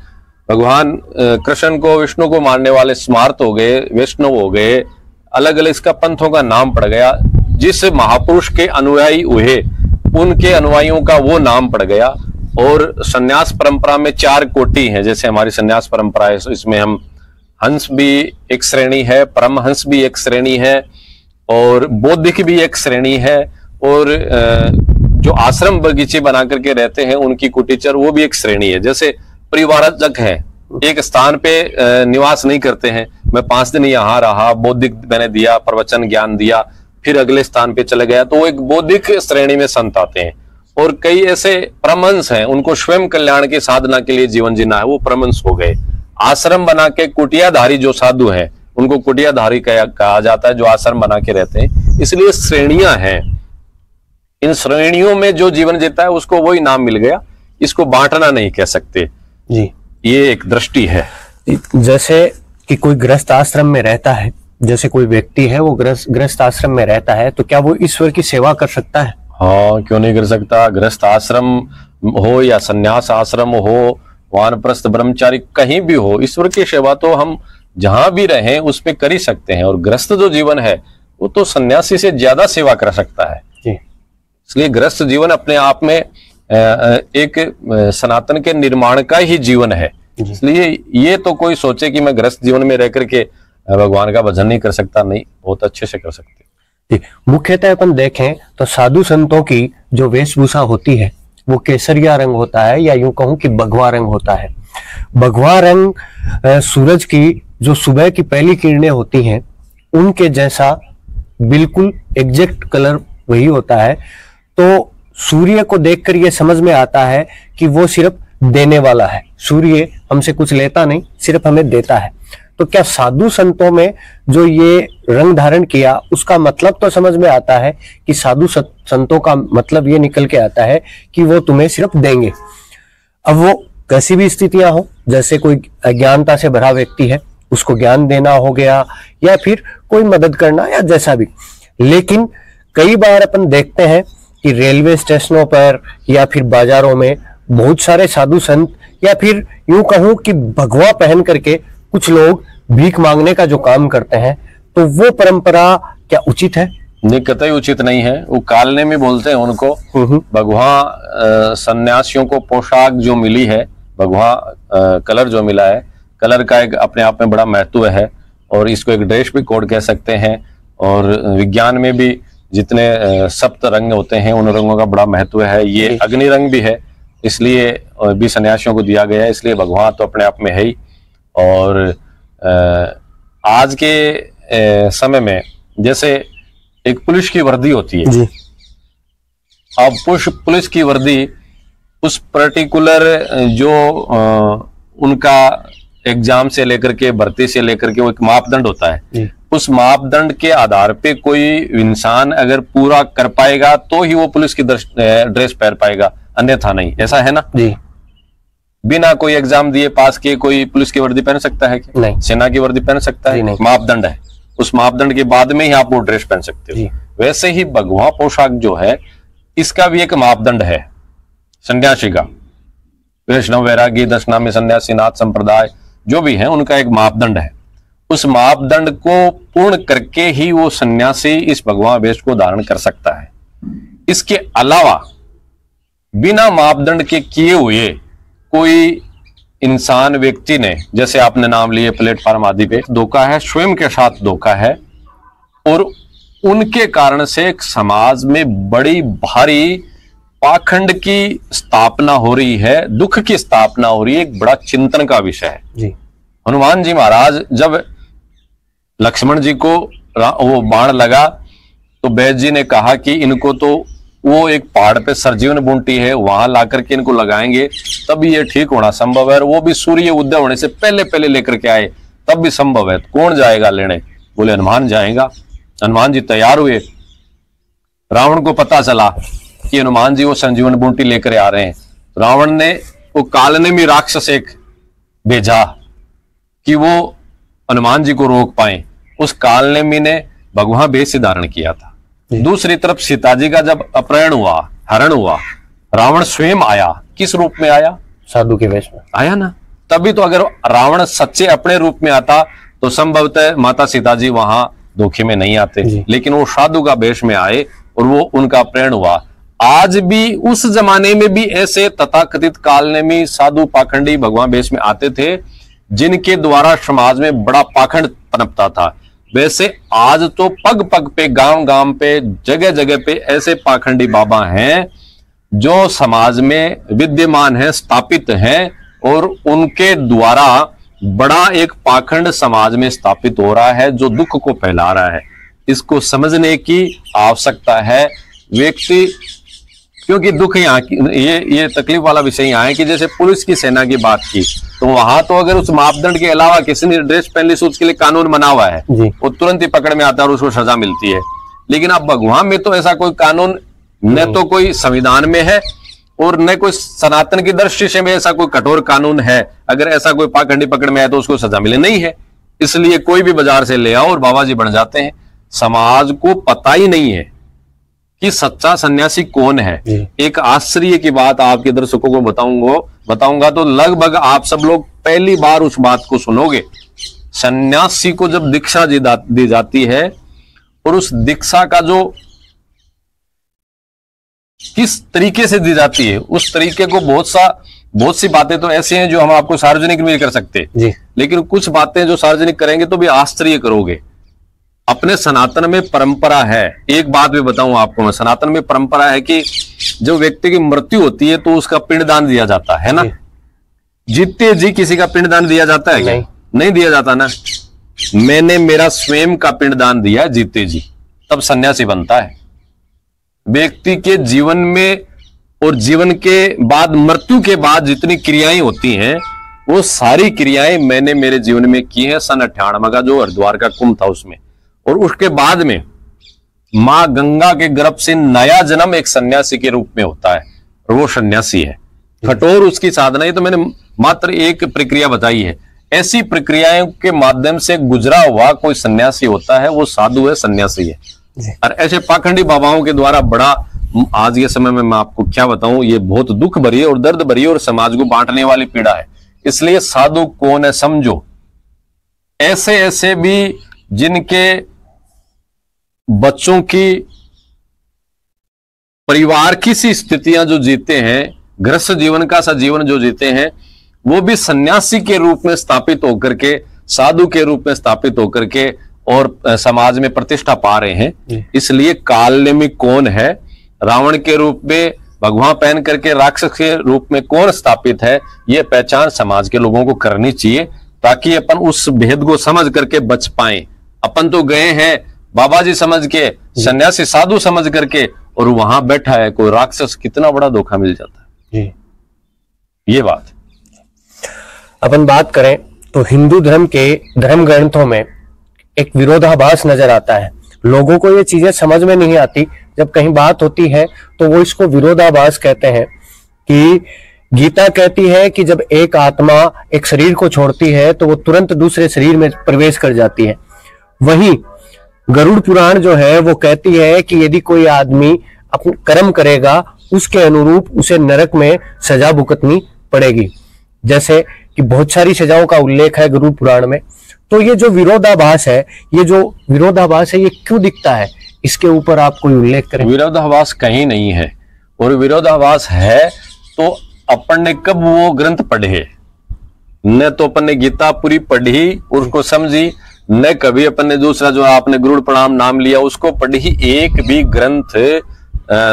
भगवान कृष्ण को, विष्णु को मानने वाले स्मार्त हो गए, वैष्णव हो गए, अलग अलग इसका पंथों का नाम पड़ गया। जिस महापुरुष के अनुयायी हुए उनके अनुयायियों का वो नाम पड़ गया। और सन्यास परंपरा में 4 कोटि हैं, जैसे हमारी सन्यास परंपरा है, इसमें हम हंस भी एक श्रेणी है, परमहंस भी एक श्रेणी है और बौद्धिक भी एक श्रेणी है, और जो आश्रम बगीचे बना करके रहते हैं उनकी कुटीचर वो भी एक श्रेणी है। जैसे परिवारजक है, एक स्थान पे निवास नहीं करते हैं, मैं 5 दिन यहाँ रहा, बौद्धिक मैंने दिया, प्रवचन ज्ञान दिया, फिर अगले स्थान पे चले गया, तो वो एक बौद्धिक श्रेणी में संत आते हैं। और कई ऐसे परमहंस हैं, उनको स्वयं कल्याण की साधना के लिए जीवन जीना है, वो परमहंस हो गए। आश्रम बना के कुटियाधारी जो साधु हैं उनको कुटियाधारी कहा जाता है, जो आश्रम बना के रहते हैं। इसलिए श्रेणियां हैं, इन श्रेणियों में जो जीवन जीता है उसको वही नाम मिल गया, इसको बांटना नहीं कह सकते जी। ये एक दृष्टि है। जैसे कि कोई गृहस्थ आश्रम में रहता है, जैसे कोई व्यक्ति है वो गृहस्थ आश्रम में रहता है, तो क्या वो ईश्वर की सेवा कर सकता है? हाँ, क्यों नहीं कर सकता। गृहस्थ आश्रम हो या सन्यास आश्रम हो, वानप्रस्थ ब्रह्मचारी कहीं भी हो, ईश्वर की सेवा तो हम जहां भी रहें उस पे कर ही सकते हैं। और गृहस्थ जो जीवन है वो तो सन्यासी से ज्यादा सेवा कर सकता है जी। इसलिए गृहस्थ जीवन अपने आप में एक सनातन के निर्माण का ही जीवन है। इसलिए ये तो कोई सोचे कि मैं गृहस्थ जीवन में रह करके भगवान का भजन नहीं कर सकता, नहीं, बहुत अच्छे से कर सकते। मुख्यतः अपन देखें तो साधु संतों की जो वेशभूषा होती है वो केसरिया रंग होता है, या यूं कहूं कि भगवा रंग होता है। भगवा रंग सूरज की जो सुबह की पहली किरणें होती हैं उनके जैसा बिल्कुल एग्जैक्ट कलर वही होता है। तो सूर्य को देखकर ये समझ में आता है कि वो सिर्फ देने वाला है, सूर्य हमसे कुछ लेता नहीं, सिर्फ हमें देता है। तो क्या साधु संतों में जो ये रंग धारण किया उसका मतलब तो समझ में आता है कि साधु संतों का मतलब ये निकल के आता है कि वो तुम्हें सिर्फ देंगे। अब वो कैसी भी स्थितियां हो, जैसे कोई अज्ञानता से भरा व्यक्ति है उसको ज्ञान देना हो गया, या फिर कोई मदद करना, या जैसा भी। लेकिन कई बार अपन देखते हैं कि रेलवे स्टेशनों पर या फिर बाजारों में बहुत सारे साधु संत, या फिर यूं कहूं कि भगवा पहन करके कुछ लोग भीख मांगने का जो काम करते हैं, तो वो परंपरा क्या उचित है? नहीं, कतई उचित नहीं है। वो कालने में बोलते हैं उनको। भगवान सन्यासियों को पोशाक जो मिली है, भगवान कलर जो मिला है, कलर का एक अपने आप में बड़ा महत्व है और इसको एक ड्रेस भी कोड कह सकते हैं। और विज्ञान में भी जितने सप्त रंग होते हैं उन रंगों का बड़ा महत्व है। ये अग्नि रंग भी है, इसलिए भी सन्यासियों को दिया गया है। इसलिए भगवान तो अपने आप में है ही। और आज के समय में जैसे एक पुलिस की वर्दी होती है जी। अब पुलिस की वर्दी उस पर्टिकुलर जो उनका एग्जाम से लेकर के भर्ती से लेकर के वो एक मापदंड होता है जी। उस मापदंड के आधार पे कोई इंसान अगर पूरा कर पाएगा तो ही वो पुलिस की ड्रेस पहन पाएगा, अन्यथा नहीं। ऐसा है ना जी। बिना कोई एग्जाम दिए पास किए कोई पुलिस की वर्दी पहन सकता है क्या? नहीं। सेना की वर्दी पहन सकता है? नहीं। मापदंड है, उस मापदंड के बाद में ही आप वो ड्रेस पहन सकते हो। वैसे ही भगवा पोशाक जो है इसका भी एक मापदंड है सन्यासी का। वैष्णव, वैरागी, दशनामी सन्यासी, नाथ संप्रदाय जो भी है उनका एक मापदंड है। उस मापदंड को पूर्ण करके ही वो सन्यासी इस भगवा वेश को धारण कर सकता है। इसके अलावा बिना मापदंड के किए हुए कोई इंसान व्यक्ति ने, जैसे आपने नाम लिए प्लेटफॉर्म आदि पे, धोखा है, स्वयं के साथ धोखा है और उनके कारण से एक समाज में बड़ी भारी पाखंड की स्थापना हो रही है, दुख की स्थापना हो रही है। एक बड़ा चिंतन का विषय है जी। हनुमान जी महाराज जब लक्ष्मण जी को वो बाण लगा तो वैद्य जी ने कहा कि इनको तो वो एक पहाड़ पे सरजीवन बूंटी है, वहां लाकर के इनको लगाएंगे तब ये ठीक होना संभव है। और वो भी सूर्य उदय होने से पहले पहले लेकर के आए तब भी संभव है। कौन जाएगा लेने? बोले हनुमान जाएगा। हनुमान जी तैयार हुए। रावण को पता चला कि हनुमान जी वो संजीवन बूंटी लेकर आ रहे हैं। रावण ने वो कालनेमी राक्षस एक भेजा कि वो हनुमान जी को रोक पाए। उस कालनेमी ने भगवा वेश धारण किया था। दूसरी तरफ सीता जी का जब अपहरण हुआ, हरण हुआ, रावण स्वयं आया। किस रूप में आया? साधु के वेश में आया ना। तभी तो अगर रावण सच्चे अपने रूप में आता तो संभवतः माता सीता जी वहां धोखे में नहीं आते, लेकिन वो साधु का वेश में आए और वो उनका अपहरण हुआ। आज भी उस जमाने में भी ऐसे तथाकथित कालनेमी साधु पाखंडी भगवान वेश में आते थे जिनके द्वारा समाज में बड़ा पाखंड पनपता था। वैसे आज तो पग पग पे, गांव गांव पे, जगह जगह पे ऐसे पाखंडी बाबा हैं जो समाज में विद्यमान है, स्थापित हैं और उनके द्वारा बड़ा एक पाखंड समाज में स्थापित हो रहा है जो दुख को फैला रहा है। इसको समझने की आवश्यकता है व्यक्ति, क्योंकि दुख यहाँ ये तकलीफ वाला विषय यहाँ है कि जैसे पुलिस की सेना की बात की तो वहां तो अगर उस मापदंड के अलावा किसी ने ड्रेस पहन ली तो उसके लिए कानून बना हुआ है, वो तुरंत ही पकड़ में आता है और उसको सजा मिलती है। लेकिन अब भगवान में तो ऐसा कोई कानून न तो कोई संविधान में है और न कोई सनातन की दृष्टि से में ऐसा कोई कठोर कानून है। अगर ऐसा कोई पाखंडी पकड़ में आए तो उसको सजा मिले नहीं है। इसलिए कोई भी बाजार से ले आओ और बाबा जी बन जाते हैं। समाज को पता ही नहीं है कि सच्चा सन्यासी कौन है। एक आश्चर्य की बात आपके दर्शकों को बताऊंगा तो लगभग आप सब लोग पहली बार उस बात को सुनोगे। सन्यासी को जब दीक्षा दी जाती है और उस दीक्षा का जो किस तरीके से दी जाती है उस तरीके को बहुत सी बातें तो ऐसी हैं जो हम आपको सार्वजनिक नहीं कर सकते, लेकिन कुछ बातें जो सार्वजनिक करेंगे तो भी आश्चर्य करोगे। अपने सनातन में परंपरा है, एक बात भी बताऊं आपको मैं, सनातन में परंपरा है कि जब व्यक्ति की मृत्यु होती है तो उसका पिंडदान दिया जाता है ना। जीते जी किसी का पिंडदान दिया जाता है क्या? नहीं दिया जाता ना। मैंने मेरा स्वयं का पिंडदान दिया जीते जी, तब सन्यासी बनता है। व्यक्ति के जीवन में और जीवन के बाद, मृत्यु के बाद जितनी क्रियाएं होती हैं वो सारी क्रियाएं मैंने मेरे जीवन में की है। सन 98 का जो हरिद्वार का कुंभ था उसमें, और उसके बाद में मां गंगा के गर्भ से नया जन्म एक सन्यासी के रूप में होता है और वो सन्यासी है। कठोर उसकी साधना, ये तो मैंने मात्र एक प्रक्रिया बताई है। ऐसी प्रक्रियाओं के माध्यम से गुजरा हुआ कोई सन्यासी होता है, वो साधु है, सन्यासी है। और ऐसे पाखंडी बाबाओं के द्वारा बड़ा, आज के समय में मैं आपको क्या बताऊं, ये बहुत दुख भरी है और दर्द भरी है और समाज को बांटने वाली पीड़ा है। इसलिए साधु कौन है समझो। ऐसे भी जिनके बच्चों की, परिवार की सी स्थितियां जो जीते हैं, गृहस्थ जीवन का सा जीवन जो जीते हैं, वो भी सन्यासी के रूप में स्थापित होकर के, साधु के रूप में स्थापित होकर के और समाज में प्रतिष्ठा पा रहे हैं। इसलिए काल में कौन है, रावण के रूप में, भगवा पहन करके राक्षस के रूप में कौन स्थापित है, ये पहचान समाज के लोगों को करनी चाहिए, ताकि अपन उस भेद को समझ करके बच पाए। अपन तो गए हैं बाबा जी समझ के, सन्यासी साधु समझ करके, और वहां बैठा है कोई राक्षस, कितना बड़ा धोखा मिल जाता है। ये बात अपन बात करें तो हिंदू धर्म के धर्म ग्रंथों में एक विरोधाभास नजर आता है। लोगों को ये चीजें समझ में नहीं आती, जब कहीं बात होती है तो वो इसको विरोधाभास कहते हैं। कि गीता कहती है कि जब एक आत्मा एक शरीर को छोड़ती है तो वो तुरंत दूसरे शरीर में प्रवेश कर जाती है। वहीं गरुड़ पुराण जो है वो कहती है कि यदि कोई आदमी अपना कर्म करेगा उसके अनुरूप उसे नरक में सजा भुगतनी पड़ेगी। जैसे कि बहुत सारी सजाओं का उल्लेख है गरुड़ पुराण में। तो ये जो विरोधाभास है, ये क्यों दिखता है, इसके ऊपर आप कोई उल्लेख करें। विरोधाभास कहीं नहीं है, और विरोधाभास है तो अपन ने कब वो ग्रंथ पढ़े, न तो अपन ने गीता पूरी पढ़ी उसको समझी, न कभी अपन ने दूसरा जो आपने गरुड़ पुराण नाम लिया उसको पढ़ी। एक भी ग्रंथ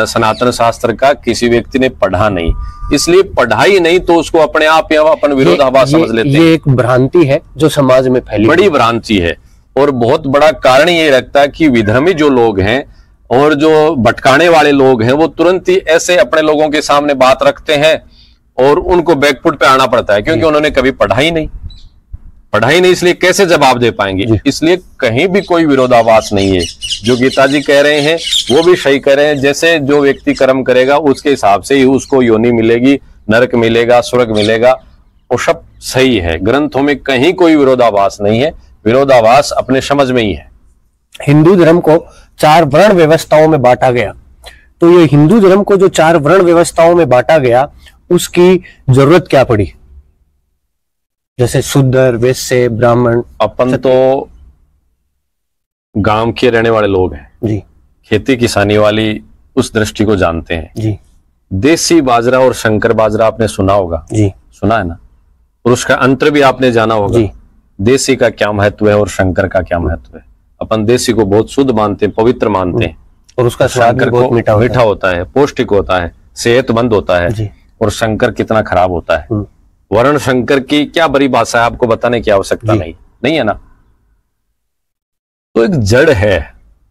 सनातन शास्त्र का किसी व्यक्ति ने पढ़ा नहीं, इसलिए पढ़ाई नहीं तो उसको अपने आप या अपन विरोधाभास समझ लेते हैं। ये एक भ्रांति है जो समाज में फैली, बड़ी भ्रांति है। और बहुत बड़ा कारण ये रखता है कि विधर्मी जो लोग हैं और जो भटकाने वाले लोग हैं, वो तुरंत ही ऐसे अपने लोगों के सामने बात रखते हैं और उनको बैकफुट पे आना पड़ता है, क्योंकि उन्होंने कभी पढ़ाई नहीं, इसलिए कैसे जवाब दे पाएंगे। इसलिए कहीं भी कोई विरोधाभास नहीं है। जो गीता जी कह रहे हैं वो भी सही कह रहे हैं। जैसे जो व्यक्ति कर्म करेगा उसके हिसाब से ही उसको योनि मिलेगी, नरक मिलेगा, स्वर्ग मिलेगा, वो सब सही है। ग्रंथों में कहीं कोई विरोधाभास नहीं है, विरोधाभास अपने समझ में ही है। हिंदू धर्म को 4 वर्ण व्यवस्थाओं में बांटा गया, तो ये हिंदू धर्म को जो 4 वर्ण व्यवस्थाओं में बांटा गया उसकी जरूरत क्या पड़ी। जैसे शूद्र, वैश्य, ब्राह्मण। अपन तो गांव के रहने वाले लोग हैं जी, खेती किसानी वाली उस दृष्टि को जानते हैं जी। देसी बाजरा और शंकर बाजरा आपने सुना होगा जी, सुना है ना, और उसका अंतर भी आपने जाना होगा जी। देसी का क्या महत्व है और शंकर का क्या महत्व है। अपन देसी को बहुत शुद्ध मानते हैं, पवित्र मानते हैं, और उसका स्वाद भी बहुत मीठा होता है, पौष्टिक होता है, सेहतमंद होता है जी। और शंकर कितना खराब होता है। वर्ण शंकर की क्या बड़ी भाषा है, आपको बताने की आवश्यकता नहीं है ना। तो एक जड़ है,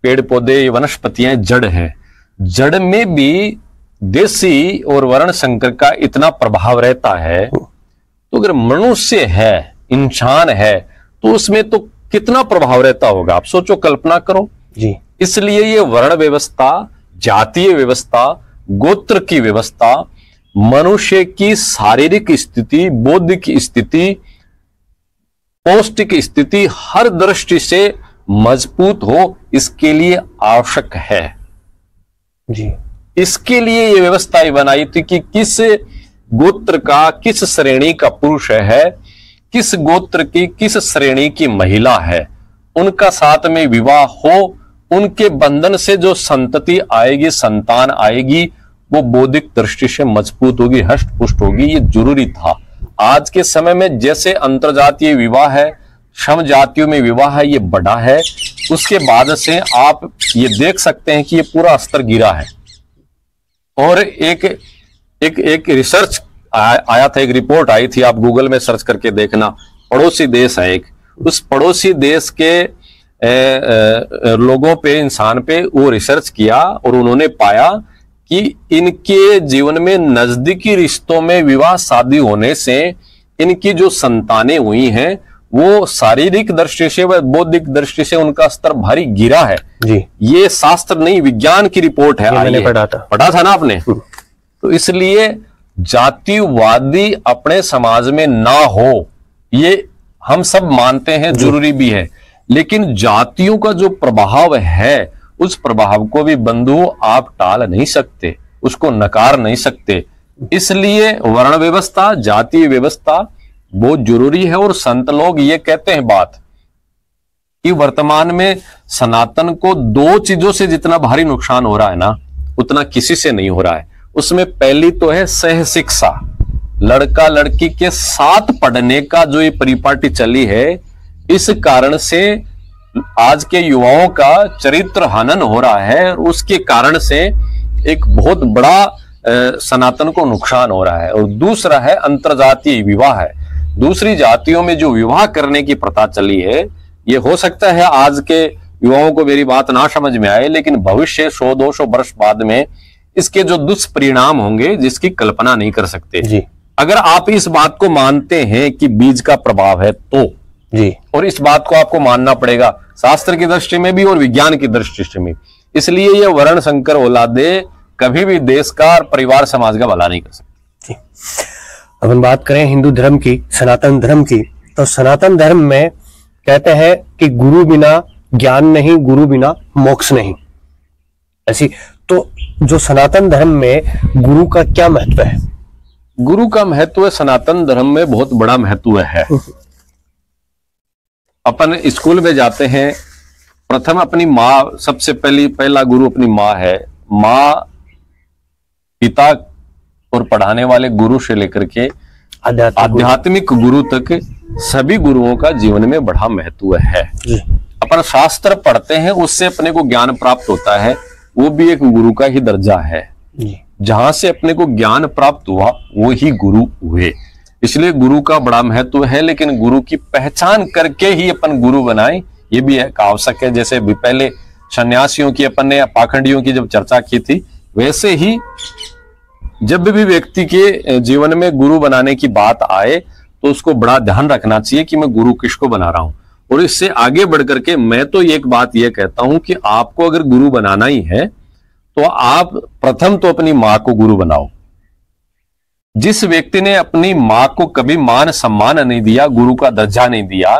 पेड़ पौधे वनस्पतियां जड़ है, जड़ में भी देसी और वर्ण शंकर का इतना प्रभाव रहता है। तो अगर मनुष्य है, इंसान है, तो उसमें तो कितना प्रभाव रहता होगा, आप सोचो, कल्पना करो जी। इसलिए ये वर्ण व्यवस्था, जातीय व्यवस्था, गोत्र की व्यवस्था मनुष्य की शारीरिक स्थिति, बौद्धिक स्थिति, पौष्टिक स्थिति हर दृष्टि से मजबूत हो, इसके लिए आवश्यक है जी। इसके लिए ये व्यवस्था बनाई थी कि किस गोत्र का, किस श्रेणी का पुरुष है, किस गोत्र की, किस श्रेणी की महिला है, उनका साथ में विवाह हो, उनके बंधन से जो संतति आएगी, संतान आएगी, वो बौद्धिक दृष्टि से मजबूत होगी, हष्ट पुष्ट होगी। ये जरूरी था। आज के समय में जैसे अंतरजातीय विवाह है, सम जातियों में विवाह है, ये बढ़ा है, उसके बाद से आप ये देख सकते हैं कि ये पूरा स्तर गिरा है। और एक रिसर्च आया था, एक रिपोर्ट आई थी, आप गूगल में सर्च करके देखना, पड़ोसी देश है एक, उस पड़ोसी देश के लोगों पे, इंसान पे वो रिसर्च किया और उन्होंने पाया कि इनके जीवन में नजदीकी रिश्तों में विवाह शादी होने से इनकी जो संतानें हुई हैं वो शारीरिक दृष्टि से व बौद्धिक दृष्टि से उनका स्तर भारी गिरा है जी। ये शास्त्र नहीं, विज्ञान की रिपोर्ट है, मैंने पढ़ा था ना आपने। तो इसलिए जातिवादी अपने समाज में ना हो, ये हम सब मानते हैं, जरूरी भी है, लेकिन जातियों का जो प्रभाव है उस प्रभाव को भी बंधु आप टाल नहीं सकते, उसको नकार नहीं सकते। इसलिए वर्ण व्यवस्था, जातीय व्यवस्था बहुत जरूरी है। और संत लोग ये कहते हैं बात कि वर्तमान में सनातन को दो चीजों से जितना भारी नुकसान हो रहा है ना, उतना किसी से नहीं हो रहा है। उसमें पहली तो है सह शिक्षा, लड़का लड़की के साथ पढ़ने का जो ये परिपाटी चली है, इस कारण से आज के युवाओं का चरित्र हनन हो रहा है, और उसके कारण से एक बहुत बड़ा सनातन को नुकसान हो रहा है। और दूसरा है अंतरजातीय विवाह है, दूसरी जातियों में जो विवाह करने की प्रथा चली है, ये हो सकता है आज के युवाओं को मेरी बात ना समझ में आए, लेकिन भविष्य 100-200 वर्ष बाद में इसके जो दुष्परिणाम होंगे जिसकी कल्पना नहीं कर सकते जी। अगर आप इस बात को मानते हैं कि बीज का प्रभाव है तो जी, और इस बात को आपको मानना पड़ेगा शास्त्र की दृष्टि में भी और विज्ञान की दृष्टि में। इसलिए ये वर्ण संकर औलादे कभी भी देश का और परिवार समाज का भला नहीं कर सकती। अब हम बात करें हिंदू धर्म की, सनातन धर्म की, तो सनातन धर्म में कहते हैं कि गुरु बिना ज्ञान नहीं, गुरु बिना मोक्ष नहीं। ऐसी तो जो सनातन धर्म में गुरु का क्या महत्व है? गुरु का महत्व सनातन धर्म में बहुत बड़ा महत्व है। अपन स्कूल में जाते हैं, प्रथम अपनी माँ, सबसे पहला गुरु अपनी माँ है। माँ, पिता और पढ़ाने वाले गुरु से लेकर के आध्यात्मिक गुरु तक सभी गुरुओं का जीवन में बड़ा महत्व है। अपन शास्त्र पढ़ते हैं, उससे अपने को ज्ञान प्राप्त होता है, वो भी एक गुरु का ही दर्जा है। जहां से अपने को ज्ञान प्राप्त हुआ वो ही गुरु हुए। इसलिए गुरु का बड़ा महत्व है, लेकिन गुरु की पहचान करके ही अपन गुरु बनाए, ये भी एक आवश्यक है। जैसे भी पहले सन्यासियों की, अपन ने पाखंडियों की जब चर्चा की थी, वैसे ही जब भी व्यक्ति के जीवन में गुरु बनाने की बात आए तो उसको बड़ा ध्यान रखना चाहिए कि मैं गुरु किसको बना रहा हूं। और इससे आगे बढ़ करके मैं तो एक बात यह कहता हूं कि आपको अगर गुरु बनाना ही है तो आप प्रथम तो अपनी मां को गुरु बनाओ। जिस व्यक्ति ने अपनी मां को कभी मान सम्मान नहीं दिया, गुरु का दर्जा नहीं दिया,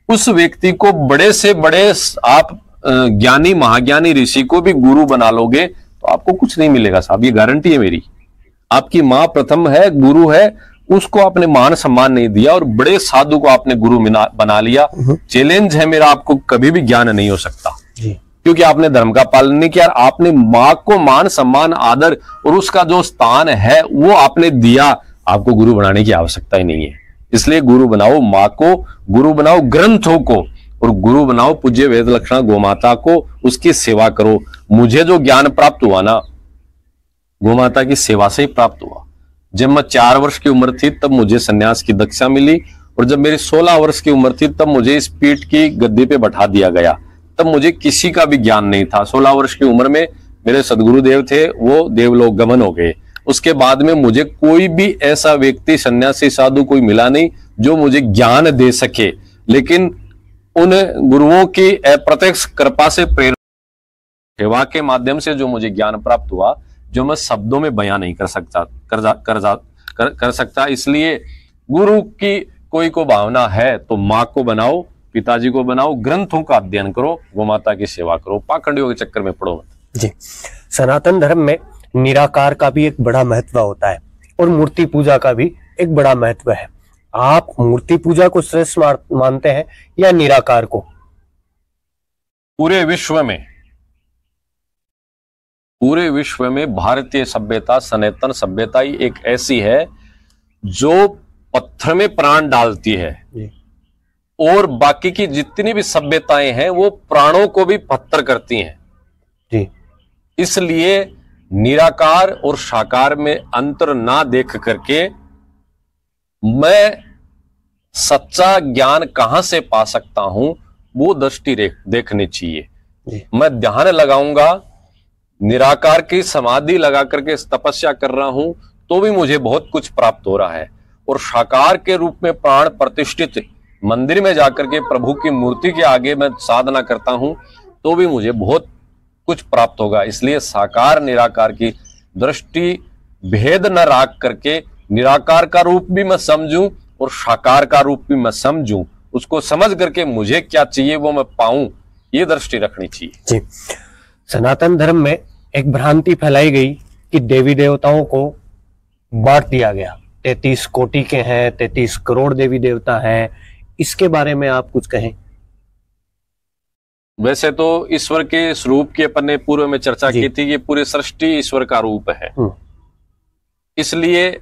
उस व्यक्ति को बड़े से बड़े आप ज्ञानी महाज्ञानी ऋषि को भी गुरु बना लोगे तो आपको कुछ नहीं मिलेगा साहब, ये गारंटी है मेरी। आपकी मां प्रथम है, गुरु है, उसको आपने मान सम्मान नहीं दिया और बड़े साधु को आपने गुरु बना लिया। चैलेंज है मेरा, आपको कभी भी ज्ञान नहीं हो सकता क्योंकि आपने धर्म का पालन नहीं किया। आपने मां को मान सम्मान आदर और उसका जो स्थान है वो आपने दिया, आपको गुरु बनाने की आवश्यकता ही नहीं है। इसलिए गुरु बनाओ मां को, गुरु बनाओ ग्रंथों को, और गुरु बनाओ पूज्य वेद लक्षणा गोमाता को, उसकी सेवा करो। मुझे जो ज्ञान प्राप्त हुआ ना, गोमाता की सेवा से ही प्राप्त हुआ। जब मैं 4 वर्ष की उम्र थी तब मुझे सन्यास की दीक्षा मिली, और जब मेरी 16 वर्ष की उम्र थी तब मुझे इस पीठ की गद्दी पे बैठा दिया गया। तब मुझे किसी का भी ज्ञान नहीं था। 16 वर्ष की उम्र में मेरे सदगुरुदेव थे, वो देवलोक गमन हो गए। उसके बाद में मुझे कोई भी ऐसा व्यक्ति, सन्यासी साधु कोई मिला नहीं जो मुझे ज्ञान दे सके। लेकिन उन गुरुओं की अप्रत्यक्ष कृपा से, प्रेरणा, सेवा के माध्यम से जो मुझे ज्ञान प्राप्त हुआ, जो मैं शब्दों में बयां नहीं कर सकता। इसलिए गुरु की कोई को भावना है तो माँ को बनाओ, पिताजी को बनाओ, ग्रंथों का अध्ययन करो, गोमाता की सेवा करो, पाखंडियों के चक्कर में पड़ो मत। जी, सनातन धर्म में निराकार का भी एक बड़ा महत्व होता है और मूर्ति पूजा का भी एक बड़ा महत्व है। आप मूर्ति पूजा को श्रेष्ठ मानते हैं या निराकार को? पूरे विश्व में भारतीय सभ्यता, सनातन सभ्यता ही एक ऐसी है जो पत्थर में प्राण डालती है और बाकी की जितनी भी सभ्यताएं हैं वो प्राणों को भी पत्थर करती हैं जी। इसलिए निराकार और साकार में अंतर ना देख करके मैं सच्चा ज्ञान कहां से पा सकता हूं, वो दृष्टि देखनी चाहिए। मैं ध्यान लगाऊंगा, निराकार की समाधि लगा करके तपस्या कर रहा हूं तो भी मुझे बहुत कुछ प्राप्त हो रहा है, और साकार के रूप में प्राण प्रतिष्ठित मंदिर में जाकर के प्रभु की मूर्ति के आगे मैं साधना करता हूं तो भी मुझे बहुत कुछ प्राप्त होगा। इसलिए साकार निराकार की दृष्टि भेद न रख करके निराकार का रूप भी मैं समझूं और साकार का रूप भी मैं समझूं, उसको समझ करके मुझे क्या चाहिए वो मैं पाऊं, ये दृष्टि रखनी चाहिए जी। सनातन धर्म में एक भ्रांति फैलाई गई कि देवी देवताओं को बांट दिया गया, 33 कोटि के हैं, 33 करोड़ देवी देवता हैं। इसके बारे में आप कुछ कहें? वैसे तो ईश्वर के स्वरूप की अपन ने पूर्व में चर्चा की थी कि पूरी सृष्टि ईश्वर का रूप है, इसलिए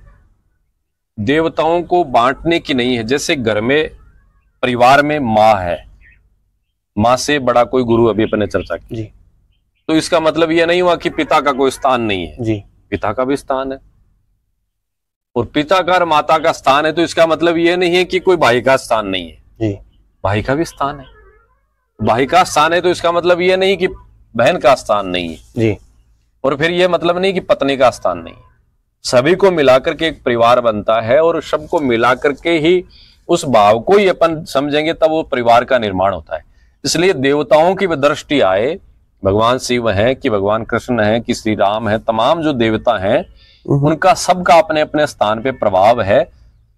देवताओं को बांटने की नहीं है। जैसे घर में परिवार में माँ है, माँ से बड़ा कोई गुरु, अभी अपन ने चर्चा की जी। तो इसका मतलब यह नहीं हुआ कि पिता का कोई स्थान नहीं है जी, पिता का भी स्थान है। और पिता का और माता का स्थान है तो इसका मतलब यह नहीं है कि कोई भाई का स्थान नहीं है जी, भाई का भी स्थान है। भाई का स्थान है तो इसका मतलब यह नहीं कि बहन का स्थान नहीं है जी, और फिर यह मतलब नहीं कि पत्नी का स्थान नहीं है। सभी को मिलाकर के एक परिवार बनता है और सबको मिलाकर के ही उस भाव को ही अपन समझेंगे तब वो परिवार का निर्माण होता है। इसलिए देवताओं की दृष्टि आए, भगवान शिव हैं कि भगवान कृष्ण हैं कि श्री राम है, तमाम जो देवता हैं उनका सबका अपने अपने स्थान पे प्रभाव है।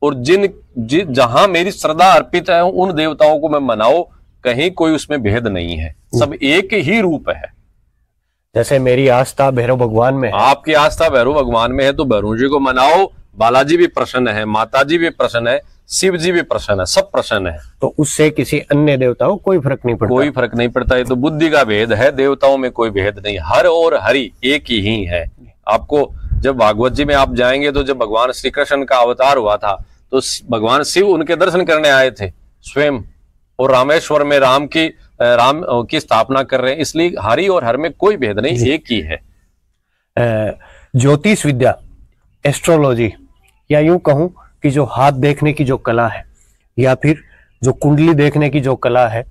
और जहां मेरी श्रद्धा अर्पित है उन देवताओं को मैं मनाओ, कहीं कोई उसमें भेद नहीं है, सब एक ही रूप है। जैसे मेरी आस्था भैरव भगवान में है, आपकी आस्था भैरव भगवान में है तो भैरव जी को मनाओ, बालाजी भी प्रसन्न है, माता जी भी प्रसन्न है, शिव जी भी प्रसन्न है, सब प्रसन्न है। तो उससे किसी अन्य देवताओं कोई फर्क नहीं पड़ता, कोई फर्क नहीं पड़ता। ये तो बुद्धि का भेद है, देवताओं में कोई भेद नहीं। हर और हरि एक ही है। आपको जब भागवत जी में आप जाएंगे तो जब भगवान श्री कृष्ण का अवतार हुआ था तो भगवान शिव उनके दर्शन करने आए थे स्वयं, और रामेश्वर में राम की स्थापना कर रहे हैं। इसलिए हरि और हर में कोई भेद नहीं, एक ही है। ज्योतिष विद्या, एस्ट्रोलॉजी, या यूं कहूं कि जो हाथ देखने की जो कला है या फिर जो कुंडली देखने की जो कला है,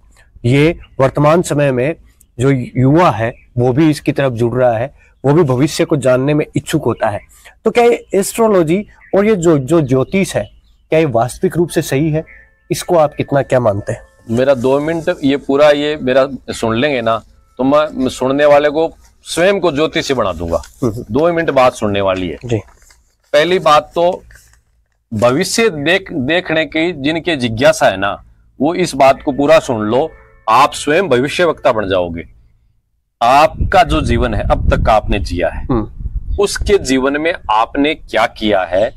ये वर्तमान समय में जो युवा है वो भी इसकी तरफ जुड़ रहा है, वो भी भविष्य को जानने में इच्छुक होता है। तो क्या ये एस्ट्रोलॉजी और ये जो ज्योतिष है, क्या ये वास्तविक रूप से सही है? इसको आप कितना क्या मानते हैं? मेरा 2 मिनट ये पूरा ये मेरा सुन लेंगे ना तो मैं सुनने वाले को स्वयं को ज्योतिषी बना दूंगा। 2 मिनट बात सुनने वाली है जी। पहली बात तो भविष्य देखने की जिनके जिज्ञासा है ना, वो इस बात को पूरा सुन लो, आप स्वयं भविष्य वक्ता बन जाओगे। आपका जो जीवन है अब तक का आपने जिया है, उसके जीवन में आपने क्या किया है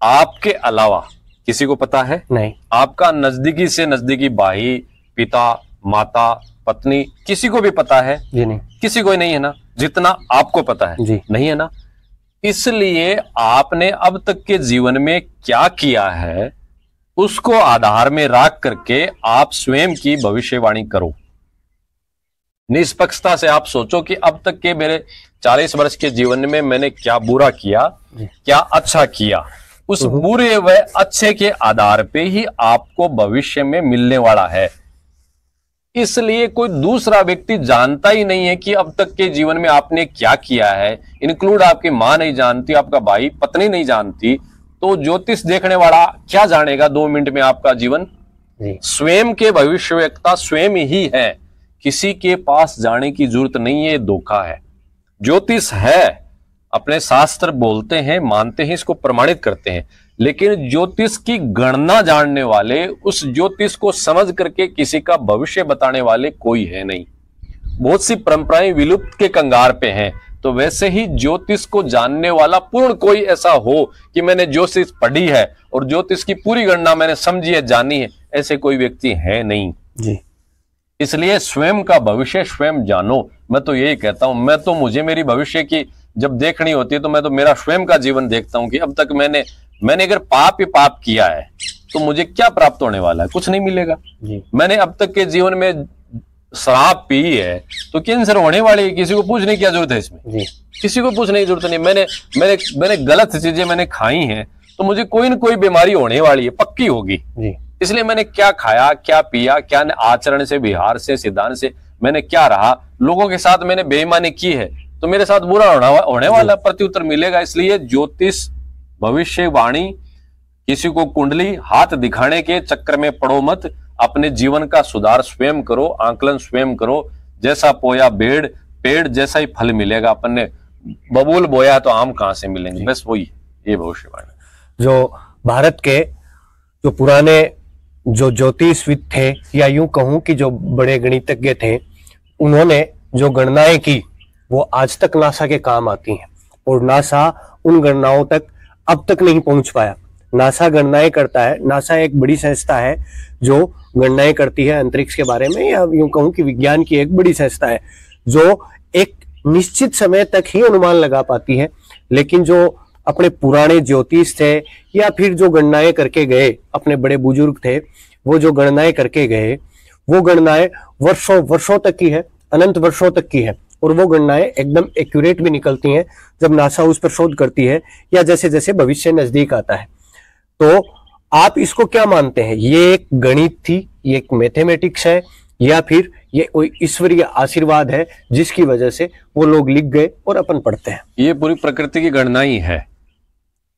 आपके अलावा किसी को पता है नहीं। आपका नजदीकी से नजदीकी भाई, पिता, माता, पत्नी, किसी को भी पता है जी नहीं, किसी को नहीं है ना, जितना आपको पता है जी नहीं है ना। इसलिए आपने अब तक के जीवन में क्या किया है उसको आधार में रख करके आप स्वयं की भविष्यवाणी करो। निष्पक्षता से आप सोचो कि अब तक के मेरे 40 वर्ष के जीवन में मैंने क्या बुरा किया, क्या अच्छा किया। उस बुरे व अच्छे के आधार पे ही आपको भविष्य में मिलने वाला है। इसलिए कोई दूसरा व्यक्ति जानता ही नहीं है कि अब तक के जीवन में आपने क्या किया है, इंक्लूड आपकी मां नहीं जानती, आपका भाई, पत्नी नहीं जानती, तो ज्योतिष देखने वाला क्या जानेगा 2 मिनट में आपका जीवन? स्वयं के भविष्यवक्ता स्वयं ही है, किसी के पास जाने की जरूरत नहीं है। धोखा है। ज्योतिष है, अपने शास्त्र बोलते हैं, मानते हैं, इसको प्रमाणित करते हैं, लेकिन ज्योतिष की गणना जानने वाले, उस ज्योतिष को समझ करके किसी का भविष्य बताने वाले कोई है नहीं। बहुत सी परंपराएं विलुप्त के कंगार पे हैं। तो वैसे ही ज्योतिष को जानने वाला पूर्ण कोई ऐसा हो कि मैंने ज्योतिष पढ़ी है और ज्योतिष की पूरी गणना मैंने समझी है, जानी है, ऐसे कोई व्यक्ति है नहीं जी। इसलिए स्वयं का भविष्य स्वयं जानो। मैं तो यही कहता हूं, मैं तो मुझे मेरी भविष्य की जब देखनी होती है तो मैं तो मेरा स्वयं का जीवन देखता हूं कि अब तक मैंने अगर पाप ही पाप किया है तो मुझे क्या प्राप्त होने वाला है? कुछ नहीं मिलेगा जी। मैंने अब तक के जीवन में शराब पी है तो कैंसर होने वाली है, किसी को पूछने की क्या जरूरत है इसमें जी। किसी को पूछने की जरूरत नहीं। मैंने गलत चीजें मैंने खाई हैं तो मुझे कोई ना कोई बीमारी होने वाली है, पक्की होगी जी। इसलिए मैंने क्या खाया, क्या पिया, क्या आचरण से, व्यवहार से, सिद्धांत से मैंने क्या रहा, लोगों के साथ मैंने बेईमानी की है तो मेरे साथ बुरा होने वाला प्रत्युत्तर मिलेगा। इसलिए ज्योतिष, भविष्यवाणी, किसी को कुंडली, हाथ दिखाने के चक्कर में पड़ो मत। अपने जीवन का सुधार स्वयं करो, आंकलन स्वयं करो। जैसा बोया पेड़ जैसा ही फल मिलेगा। अपन ने बबूल बोया तो आम कहां से मिलेंगे? बस वही ये भविष्यवाणी। जो भारत के जो पुराने जो ज्योतिषविद थे, या यूं कहूं कि जो बड़े गणितज्ञ थे, उन्होंने जो गणनाएं की वो आज तक नासा के काम आती हैं, और नासा उन गणनाओं तक अब तक नहीं पहुंच पाया। नासा गणनाएं करता है। नासा एक बड़ी संस्था है जो गणनाएं करती है अंतरिक्ष के बारे में, या यूं कहूं कि विज्ञान की एक बड़ी संस्था है जो एक निश्चित समय तक ही अनुमान लगा पाती है। लेकिन जो अपने पुराने ज्योतिष थे या फिर जो गणनाएं करके गए, अपने बड़े बुजुर्ग थे, वो जो गणनाएं करके गए, वो गणनाएं वर्षों वर्षों तक की है, अनंत वर्षों तक की है, और वो गणनाएं एकदम एक्यूरेट भी निकलती हैं जब नासा उस पर शोध करती है या जैसे जैसे भविष्य नजदीक आता है। तो आप इसको क्या मानते हैं, ये एक गणित थी, ये एक मैथमेटिक्स है, या फिर ये कोई ईश्वरीय आशीर्वाद है जिसकी वजह से वो लोग लिख गए और अपन पढ़ते हैं? ये पूरी प्रकृति की गणना ही है।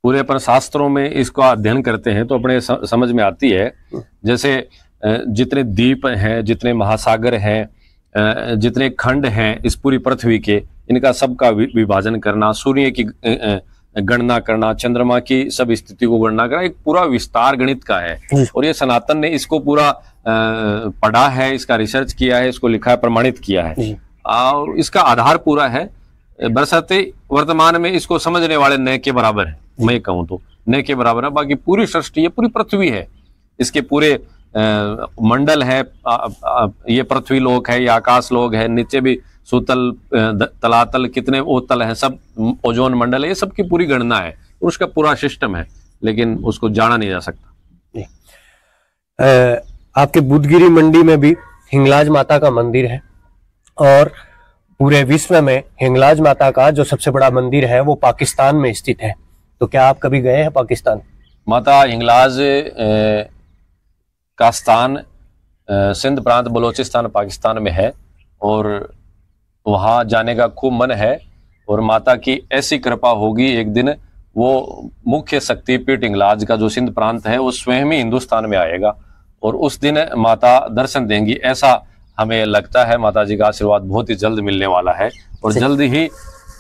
पूरे अपन शास्त्रों में इसको अध्ययन करते हैं तो अपने समझ में आती है। जैसे जितने द्वीप हैं, जितने महासागर हैं, जितने खंड हैं इस पूरी पृथ्वी के, इनका सबका विभाजन करना, सूर्य की गणना करना, चंद्रमा की सब स्थिति को गणना करना, एक पूरा विस्तार गणित का है। और ये सनातन ने इसको पूरा पढ़ा है, इसका रिसर्च किया है, इसको लिखा है, प्रमाणित किया है, और इसका आधार पूरा है। बरसाते वर्तमान में इसको समझने वाले न के बराबर है, मैं कहूँ तो न के बराबर है। बाकी पूरी सृष्टि, ये पूरी पृथ्वी है, इसके पूरे मंडल है, ये पृथ्वी लोक है, ये आकाश लोक है, नीचे भी सुतल तलातल कितने ओतल है, सब ओजोन मंडल है, ये सब की पूरी गणना है और उसका पूरा सिस्टम है, लेकिन उसको जाना नहीं जा सकता। आपके बुधगिरी मंडी में भी हिंगलाज माता का मंदिर है, और पूरे विश्व में हिंगलाज माता का जो सबसे बड़ा मंदिर है वो पाकिस्तान में स्थित है। तो क्या आप कभी गए हैं पाकिस्तान? माता हिंगलाज का स्थान सिंध प्रांत, बलोचिस्तान, पाकिस्तान में है, और वहाँ जाने का खूब मन है। और माता की ऐसी कृपा होगी, एक दिन वो मुख्य शक्तिपीठ हिंगलाज का जो सिंध प्रांत है वो स्वयं ही हिंदुस्तान में आएगा, और उस दिन माता दर्शन देंगी, ऐसा हमें लगता है। माता जी का आशीर्वाद बहुत ही जल्द मिलने वाला है, और जल्द ही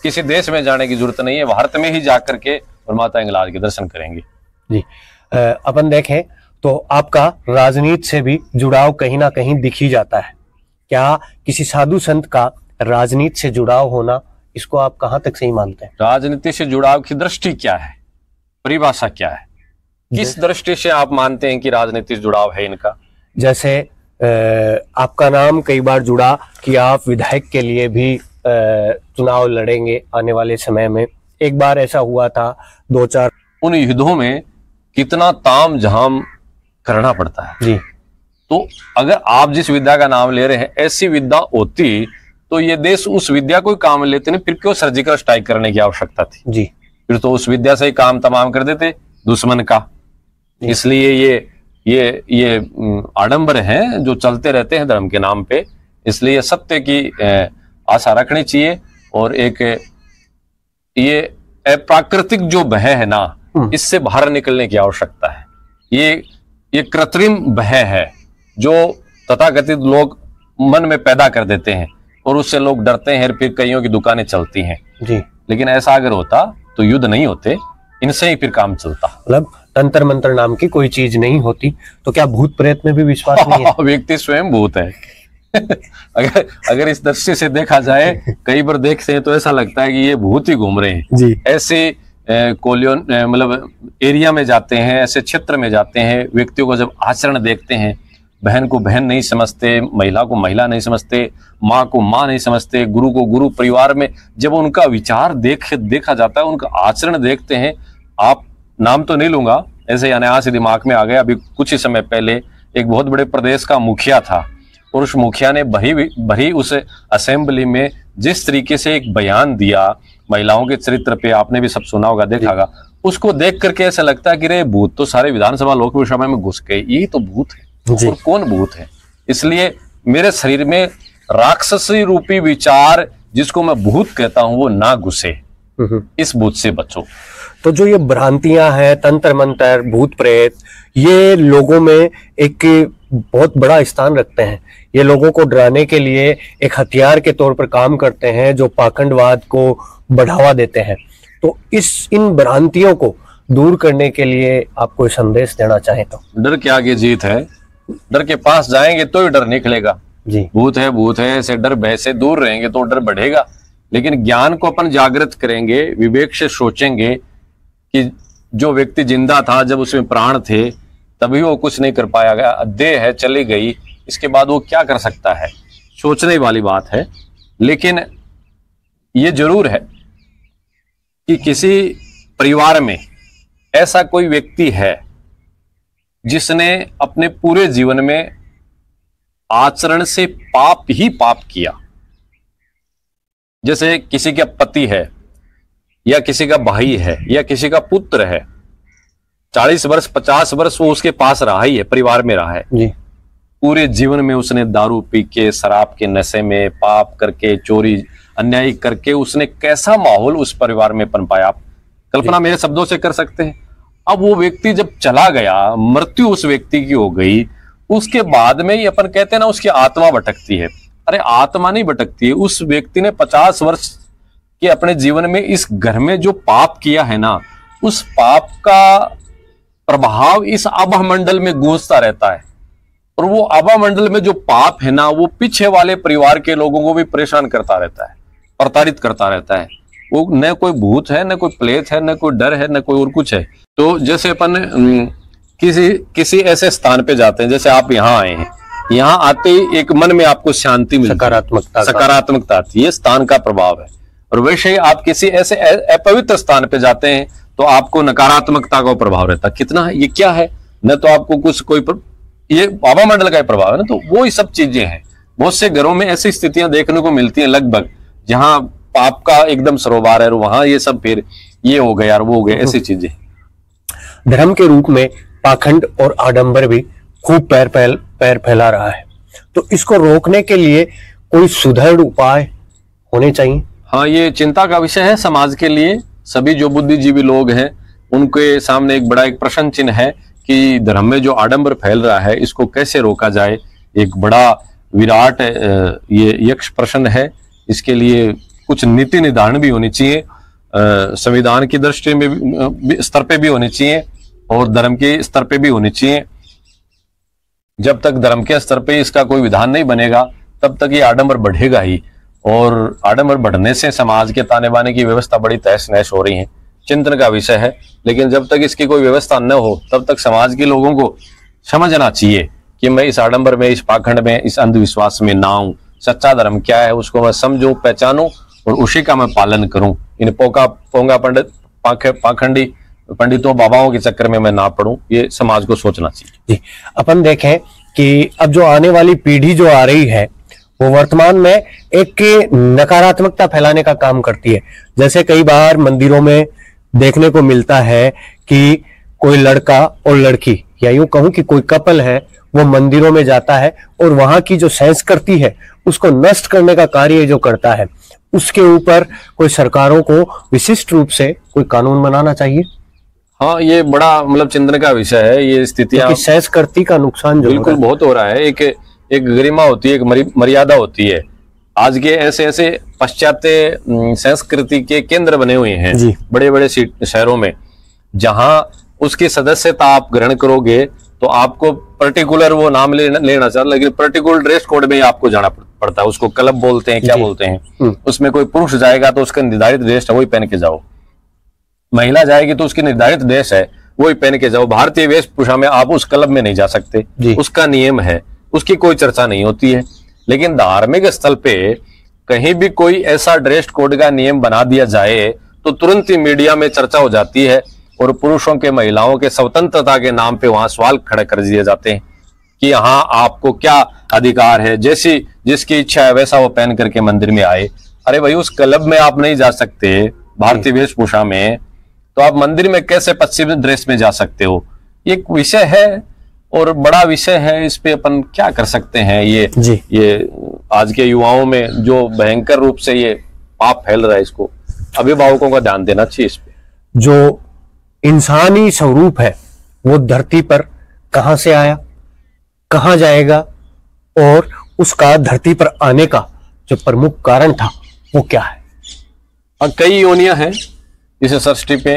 किसी देश में जाने की जरूरत नहीं है, भारत में ही जाकर के और माता हिंगलाज के दर्शन करेंगे। जी, अपन देखें तो आपका राजनीति से भी जुड़ाव कहीं ना कहीं दिख ही जाता है। क्या किसी साधु संत का राजनीति से जुड़ाव होना, इसको आप कहाँ तक सही मानते हैं? राजनीति से जुड़ाव की दृष्टि क्या है, परिभाषा क्या है, किस दृष्टि से आप मानते हैं कि राजनीति से जुड़ाव है इनका? जैसे आपका नाम कई बार जुड़ा कि आप विधायक के लिए भी चुनाव लड़ेंगे आने वाले समय में। एक बार ऐसा हुआ था 2-4। उन युद्धों में कितना ताम झाम करना पड़ता है जी। तो अगर आप जिस विद्या का नाम ले रहे हैं ऐसी विद्या होती तो ये देश उस विद्या को काम लेते नहीं, फिर क्यों सर्जिकल स्ट्राइक करने की आवश्यकता थी? जी, फिर तो उस विद्या से ही काम तमाम कर देते दुश्मन का। इसलिए ये आडंबर हैं जो चलते रहते हैं धर्म के नाम पे। इसलिए सत्य की आशा रखनी चाहिए, और एक ये अप्राकृतिक जो भय है ना, इससे बाहर निकलने की आवश्यकता है। ये कृत्रिम भय है जो तथाकथित लोग मन में पैदा कर देते हैं, और उससे लोग डरते हैं, फिर कईयों की दुकानें चलती हैं। जी। लेकिन ऐसा अगर होता तो युद्ध नहीं होते, इनसे ही फिर काम चलता। मतलब तंत्र मंत्र नाम की कोई चीज नहीं होती। तो क्या भूत प्रेत में भी विश्वास नहीं है? व्यक्ति स्वयं भूत है। अगर इस दृष्टि से देखा जाए, कई बार देखते हैं तो ऐसा लगता है कि ये भूत ही घूम रहे हैं जी। ऐसे कोलियन मतलब एरिया में जाते हैं, ऐसे क्षेत्र में जाते हैं, व्यक्तियों को जब आचरण देखते हैं, बहन को बहन नहीं समझते, महिला को महिला नहीं समझते, माँ को माँ नहीं समझते, गुरु को गुरु, परिवार में जब उनका विचार देखा जाता है, उनका आचरण देखते हैं। आप नाम तो नहीं लूंगा, ऐसे अनायास दिमाग में आ गया। अभी कुछ ही समय पहले एक बहुत बड़े प्रदेश का मुखिया था, और उस मुखिया ने भरी उस असेंबली में जिस तरीके से एक बयान दिया महिलाओं के चरित्र पे, आपने भी सब सुना होगा, देखा होगा, उसको देख करके ऐसा लगता है कि रे भूत तो सारे विधानसभा लोकसभा में घुस गए, यही तो भूत है। और कौन भूत है? इसलिए मेरे शरीर में राक्षसी रूपी विचार जिसको मैं भूत कहता हूं वो ना घुसे, इस भूत से बचो। तो जो ये भ्रांतियां हैं, तंत्र मंत्र, भूत प्रेत, ये लोगों में एक बहुत बड़ा स्थान रखते हैं। ये लोगों को डराने के लिए एक हथियार के तौर पर काम करते हैं, जो पाखंडवाद को बढ़ावा देते हैं। तो इन भ्रांतियों को दूर करने के लिए आप कोई संदेश देना चाहें तो? डर के आगे जीत है, डर के पास जाएंगे तो ही डर निकलेगा जी। भूत है ऐसे डर भय से दूर रहेंगे तो डर बढ़ेगा। लेकिन ज्ञान को अपन जागृत करेंगे, विवेक से सोचेंगे कि जो व्यक्ति जिंदा था, जब उसमें प्राण थे, तभी वो कुछ नहीं कर पाया गया। देह है, चली गई, इसके बाद वो क्या कर सकता है? सोचने वाली बात है। लेकिन ये जरूर है कि किसी परिवार में ऐसा कोई व्यक्ति है जिसने अपने पूरे जीवन में आचरण से पाप ही पाप किया। जैसे किसी का पति है, या किसी का भाई है, या किसी का पुत्र है, 40 वर्ष 50 वर्ष वो उसके पास रहा ही है, परिवार में रहा है जी। पूरे जीवन में उसने दारू पी के, शराब के नशे में, पाप करके, चोरी अन्याय करके उसने कैसा माहौल उस परिवार में पनपाया, आप कल्पना मेरे शब्दों से कर सकते हैं। अब वो व्यक्ति जब चला गया, मृत्यु उस व्यक्ति की हो गई, उसके बाद में ही अपन कहते हैं ना उसकी आत्मा भटकती है। अरे आत्मा नहीं भटकती है, उस व्यक्ति ने 50 वर्ष के अपने जीवन में इस घर में जो पाप किया है ना, उस पाप का प्रभाव इस आभा मंडल में गूंजता रहता है। और वो आभा मंडल में जो पाप है ना, वो पीछे वाले परिवार के लोगों को भी परेशान करता रहता है, प्रताड़ित करता रहता है। वो न कोई भूत है, न कोई प्लेत है, न कोई डर है, न कोई और कुछ है। तो जैसे अपन किसी ऐसे स्थान पे जाते हैं, जैसे आप यहाँ आए हैं, यहाँ आते ही एक मन में आपको शांति मिलती है, सकारात्मकता आती है, ये स्थान का प्रभाव है। और वैसे ही आप किसी ऐसे अपवित्र स्थान पे जाते हैं तो आपको नकारात्मकता का प्रभाव रहता है। कितना है, ये क्या है, न तो आपको कुछ कोई ये आभा मंडल का प्रभाव है ना। तो वो ही सब चीजें हैं। बहुत से घरों में ऐसी स्थितियां देखने को मिलती हैं लगभग, जहां पाप का एकदम सरोवर है, और वहां ये सब फिर ये हो गया और वो हो गया, ऐसी चीजें। धर्म के रूप में पाखंड और आडंबर भी खूब पैर फैला रहा है, तो इसको रोकने के लिए कोई सुदृढ़ उपाय होने चाहिए। हाँ, ये चिंता का विषय है समाज के लिए। सभी जो बुद्धिजीवी लोग हैं उनके सामने एक बड़ा प्रश्न चिन्ह है कि धर्म में जो आडंबर फैल रहा है, इसको कैसे रोका जाए। एक बड़ा विराट ये यक्ष प्रश्न है। इसके लिए कुछ नीति निर्धारण भी होनी चाहिए, संविधान की दृष्टि में स्तर पे भी होनी चाहिए, और धर्म के स्तर पे भी होनी चाहिए। जब तक धर्म के स्तर पे इसका कोई विधान नहीं बनेगा, तब तक ये आडंबर बढ़ेगा ही, और आडंबर बढ़ने से समाज के ताने बाने की व्यवस्था बड़ी तहस नहस हो रही है। चिंतन का विषय है। लेकिन जब तक इसकी कोई व्यवस्था न हो, तब तक समाज के लोगों को समझना चाहिए कि मैं इस आडंबर में, इस पाखंड में, इस अंधविश्वास में ना आऊं। सच्चा धर्म क्या है उसको मैं समझूं, पहचानूं, और उसी का मैं पालन करूं। इन पोंगा पाखंडी पंडितों बाबाओं के चक्कर में मैं ना पड़ूं, ये समाज को सोचना चाहिए। जी, अपन देखें कि अब जो आने वाली पीढ़ी जो आ रही है, वो वर्तमान में एक नकारात्मकता फैलाने का काम करती है। जैसे कई बार मंदिरों में देखने को मिलता है कि कोई लड़का और लड़की, या यूं कहूं कि कोई कपल है, वो मंदिरों में जाता है और वहां की जो संस्कृति है उसको नष्ट करने का कार्य जो करता है, उसके ऊपर कोई सरकारों को विशिष्ट रूप से कोई कानून बनाना चाहिए। हाँ, ये बड़ा मतलब चिंतन का विषय है। ये स्थितियां, संस्कृति का नुकसान जो बिल्कुल बहुत हो रहा है। एक गरिमा होती है, एक मर्यादा होती है। आज के ऐसे पाश्चात्य संस्कृति के केंद्र बने हुए हैं बड़े बड़े शहरों में, जहां उसकी सदस्यता आप ग्रहण करोगे तो आपको पर्टिकुलर वो नाम लेना चाहिए, लेकिन पर्टिकुलर ड्रेस कोड में आपको जाना पड़ता है। उसको क्लब बोलते हैं, क्या बोलते हैं। उसमें कोई पुरुष जाएगा तो उसका निर्धारित ड्रेस है वही पहन के जाओ, महिला जाएगी तो उसकी निर्धारित ड्रेस है वही पहन के जाओ। भारतीय वेशभूषा में आप उस क्लब में नहीं जा सकते, उसका नियम है, उसकी कोई चर्चा नहीं होती है। लेकिन धार्मिक स्थल पे कहीं भी कोई ऐसा ड्रेस कोड का नियम बना दिया जाए तो तुरंत ही मीडिया में चर्चा हो जाती है, और पुरुषों के, महिलाओं के स्वतंत्रता के नाम पे वहां सवाल खड़े कर दिए जाते हैं कि यहाँ आपको क्या अधिकार है, जैसी जिसकी इच्छा है वैसा वो पहन करके मंदिर में आए। अरे भाई, उस क्लब में आप नहीं जा सकते भारतीय वेशभूषा में, तो आप मंदिर में कैसे पश्चिमी ड्रेस में जा सकते हो। ये एक विषय है और बड़ा विषय है। इस पे अपन क्या कर सकते हैं। ये आज के युवाओं में जो भयंकर रूप से ये पाप फैल रहा है, इसको अभिभावकों का ध्यान देना चाहिए। इस पे जो इंसानी स्वरूप है वो धरती पर कहां से आया, कहां जाएगा, और उसका धरती पर आने का जो प्रमुख कारण था वो क्या है। कई योनियां हैं इस सृष्टि पे,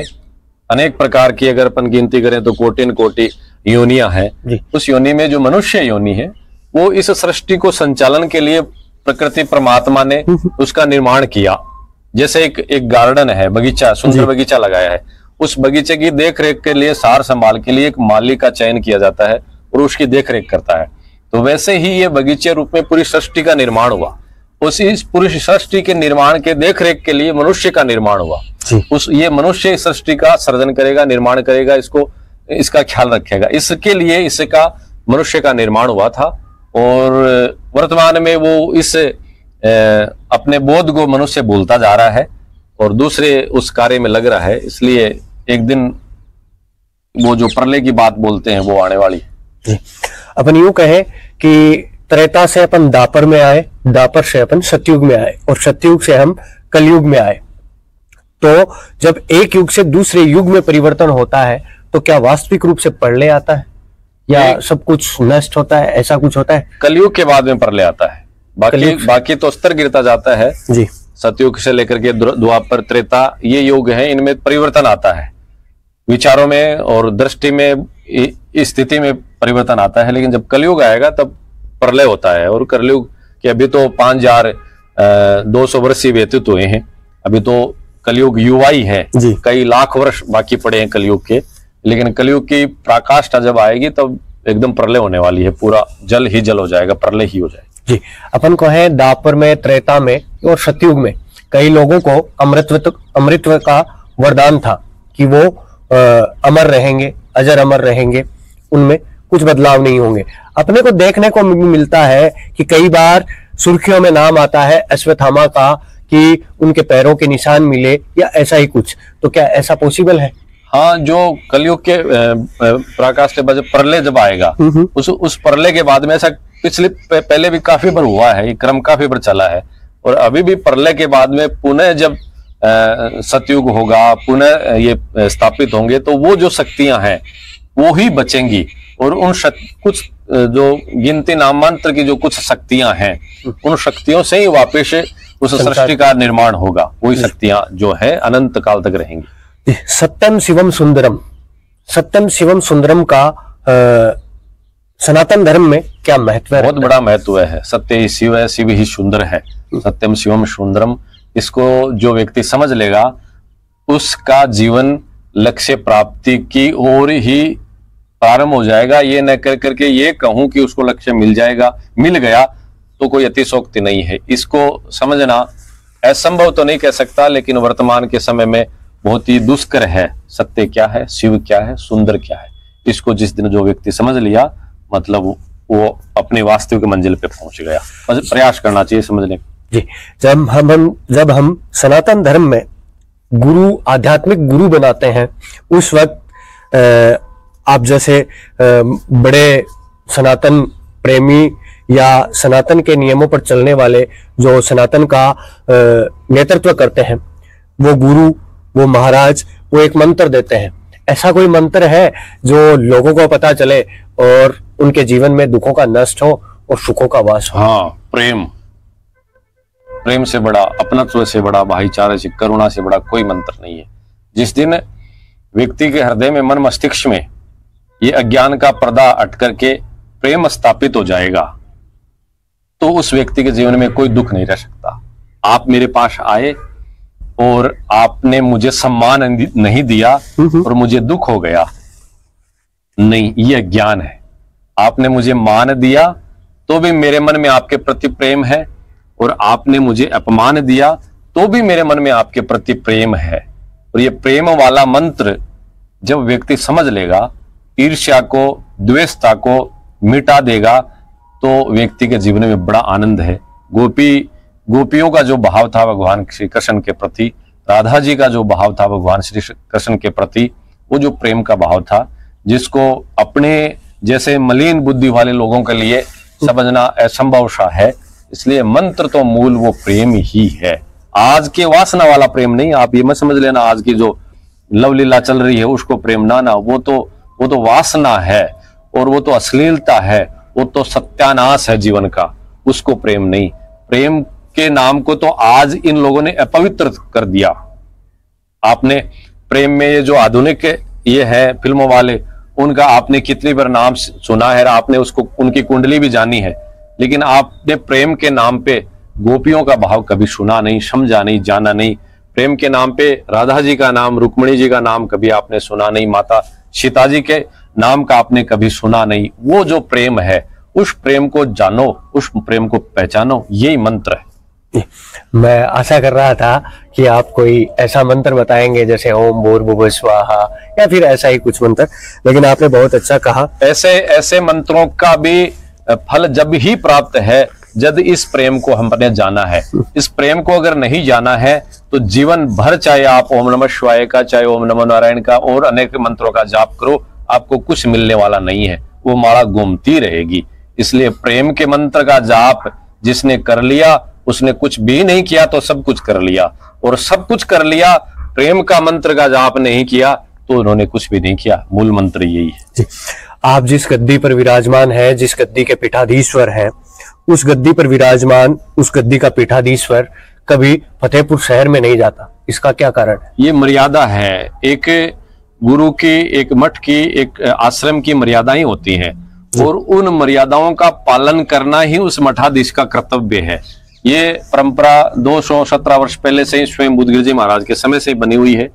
अनेक प्रकार की अगर अपन गिनती करें तो कोटिन कोटि योनियां हैं। उस योनि में जो मनुष्य योनि है वो इस सृष्टि को संचालन के लिए प्रकृति परमात्मा ने उसका निर्माण किया। जैसे एक गार्डन है, बगीचा, सुंदर बगीचा लगाया है, उस बगीचे की देख रेख के लिए, सार संभाल के लिए एक माली का चयन किया जाता है और उसकी देख रेख करता है। तो वैसे ही ये बगीचे रूप में पूरी सृष्टि का निर्माण हुआ। उसी पूरी सृष्टि के निर्माण के देख रेख के लिए मनुष्य का निर्माण हुआ। ये मनुष्य इस सृष्टि का सर्जन करेगा, निर्माण करेगा, इसका ख्याल रखेगा। इसके लिए इसका मनुष्य का निर्माण हुआ था और वर्तमान में वो इस अपने बोध को मनुष्य भूलता जा रहा है और दूसरे उस कार्य में लग रहा है। इसलिए एक दिन वो जो प्रलय की बात बोलते हैं वो आने वाली है। अपन यूं कहें कि त्रेता से अपन दापर में आए, दापर से अपन सतयुग में आए और सतयुग से हम कलयुग में आए। तो जब एक युग से दूसरे युग में परिवर्तन होता है तो क्या वास्तविक रूप से प्रलय आता है या सब कुछ नष्ट होता है, ऐसा कुछ होता है? कलयुग के बाद में प्रलय आता है। बाकी तो स्तर गिरता जाता है जी। सतयुग से लेकर के द्वापर, त्रेता, ये युग है, इनमें परिवर्तन आता है, विचारों में और दृष्टि में, स्थिति में परिवर्तन आता है। लेकिन जब कलयुग आएगा तब प्रलय होता है। और कलयुग के अभी तो 5200 वर्ष ही व्यतीत हुए हैं, अभी तो कलयुग युवा ही है, कई लाख वर्ष बाकी पड़े हैं कलयुग के। लेकिन कलयुग की पराकाष्ठा जब आएगी तब एकदम प्रलय होने वाली है, पूरा जल ही जल हो जाएगा, प्रलय ही हो जाएगा जी। अपन को है दापर में, त्रेता में और सतयुग में कई लोगों को अमृतत्व का वरदान था कि वो अमर रहेंगे, अजर अमर रहेंगे, उनमें कुछ बदलाव नहीं होंगे। अपने को देखने को मिलता है कि कई बार सुर्खियों में नाम आता है अश्वत्थामा का कि उनके पैरों के निशान मिले या ऐसा ही कुछ। तो क्या ऐसा पॉसिबल है? हाँ, जो कलयुग के प्रकाश के बाद प्रलय जब आएगा उस प्रलय के बाद में ऐसा पिछले पहले भी काफी बार हुआ है, ये क्रम काफी बार चला है। और अभी भी प्रलय के बाद में पुनः जब सतयुग होगा, पुनः ये स्थापित होंगे, तो वो जो शक्तियां हैं वो ही बचेंगी। और उन कुछ जो गिनती नामांतर की जो कुछ शक्तियां हैं, उन शक्तियों से ही वापस उस सृष्टि का निर्माण होगा। वही शक्तियां जो है अनंत काल तक रहेंगी। सत्यम शिवम सुंदरम, सत्यम शिवम सुंदरम का सनातन धर्म में क्या महत्व है? बहुत बड़ा महत्व है। सत्य ही शिव है, शिव ही सुंदर है। सत्यम शिवम सुंदरम, इसको जो व्यक्ति समझ लेगा उसका जीवन लक्ष्य प्राप्ति की ओर ही प्रारंभ हो जाएगा। ये न कर करके ये कहूं कि उसको लक्ष्य मिल जाएगा, मिल गया तो कोई अतिशोक्ति नहीं है। इसको समझना असंभव तो नहीं कह सकता, लेकिन वर्तमान के समय में बहुत ही दुष्कर है। सत्य क्या है, शिव क्या है, सुंदर क्या है, इसको जिस दिन जो व्यक्ति समझ लिया, मतलब वो अपने वास्तविक मंजिल पे पहुंच गया। बस प्रयास करना चाहिए समझने जी। जब हम सनातन धर्म में गुरु, आध्यात्मिक गुरु बनाते हैं, उस वक्त आप जैसे बड़े सनातन प्रेमी या सनातन के नियमों पर चलने वाले जो सनातन का नेतृत्व करते हैं, वो गुरु, वो महाराज, वो एक मंत्र देते हैं। ऐसा कोई मंत्र है जो लोगों को पता चले और उनके जीवन में दुखों का नष्ट हो और सुखों का वास हो? हाँ, प्रेम से बड़ा, अपनत्व से बड़ा, भाईचारे से, करुणा से बड़ा कोई मंत्र नहीं है। जिस दिन व्यक्ति के हृदय में, मन मस्तिष्क में ये अज्ञान का पर्दा हट करके प्रेम स्थापित हो जाएगा, तो उस व्यक्ति के जीवन में कोई दुख नहीं रह सकता। आप मेरे पास आए और आपने मुझे सम्मान नहीं दिया और मुझे दुख हो गया, नहीं, ये अज्ञान है। आपने मुझे मान दिया तो भी मेरे मन में आपके प्रति प्रेम है, और आपने मुझे अपमान दिया तो भी मेरे मन में आपके प्रति प्रेम है। और ये प्रेम वाला मंत्र जब व्यक्ति समझ लेगा, ईर्ष्या को, द्वेषता को मिटा देगा, तो व्यक्ति के जीवन में बड़ा आनंद है। गोपियों का जो भाव था भगवान श्री कृष्ण के प्रति, राधा जी का जो भाव था भगवान श्री कृष्ण के प्रति, वो जो प्रेम का भाव था, जिसको अपने जैसे मलिन बुद्धि वाले लोगों के लिए समझना असंभव सा है। इसलिए मंत्र तो मूल वो प्रेम ही है। आज के वासना वाला प्रेम नहीं, आप ये मत समझ लेना आज की जो लव लीला चल रही है उसको प्रेम, ना, वो तो वासना है और वो तो अश्लीलता है, वो तो सत्यानाश है जीवन का, उसको प्रेम नहीं। प्रेम के नाम को तो आज इन लोगों ने अपवित्र कर दिया। आपने प्रेम में ये जो आधुनिक ये है फिल्मों वाले, उनका आपने कितनी बार नाम सुना है, आपने उसको उनकी कुंडली भी जानी है, लेकिन आपने प्रेम के नाम पे गोपियों का भाव कभी सुना नहीं, समझा नहीं, जाना नहीं। प्रेम के नाम पे राधा जी का नाम, रुक्मिणी जी का नाम कभी आपने सुना नहीं, माता सीता जी के नाम का आपने कभी सुना नहीं। वो जो प्रेम है, उस प्रेम को जानो, उस प्रेम को पहचानो, यही मंत्र है। मैं आशा कर रहा था कि आप कोई ऐसा मंत्र बताएंगे जैसे ओम भूर्भुवः स्वाहा या फिर ऐसा ही कुछ मंत्र, लेकिन आपने बहुत अच्छा कहा। ऐसे मंत्रों का भी फल जब ही प्राप्त है जब इस प्रेम को हमने जाना है। इस प्रेम को अगर नहीं जाना है तो जीवन भर चाहे आप ओम नमः शिवाय का, चाहे ओम नमः नारायण का और अनेक मंत्रों का जाप करो, आपको कुछ मिलने वाला नहीं है, वो माला घूमती रहेगी। इसलिए प्रेम के मंत्र का जाप जिसने कर लिया उसने कुछ भी नहीं किया तो सब कुछ कर लिया, और सब कुछ कर लिया प्रेम का मंत्र का जाप नहीं किया तो उन्होंने कुछ भी नहीं किया। मूल मंत्र यही है। आप जिस गद्दी पर विराजमान है, जिस गद्दी के पीठाधीश्वर है, उस गद्दी पर विराजमान, उस गद्दी का पीठाधीश्वर कभी फतेहपुर शहर में नहीं जाता, इसका क्या कारण है? ये मर्यादा है, एक गुरु की, एक मठ की, एक आश्रम की मर्यादाएं होती हैं, और उन मर्यादाओं का पालन करना ही उस मठाधीश का कर्तव्य है। ये परंपरा 217 वर्ष पहले से ही स्वयं बुद्धगिरि जी महाराज के समय से बनी हुई है।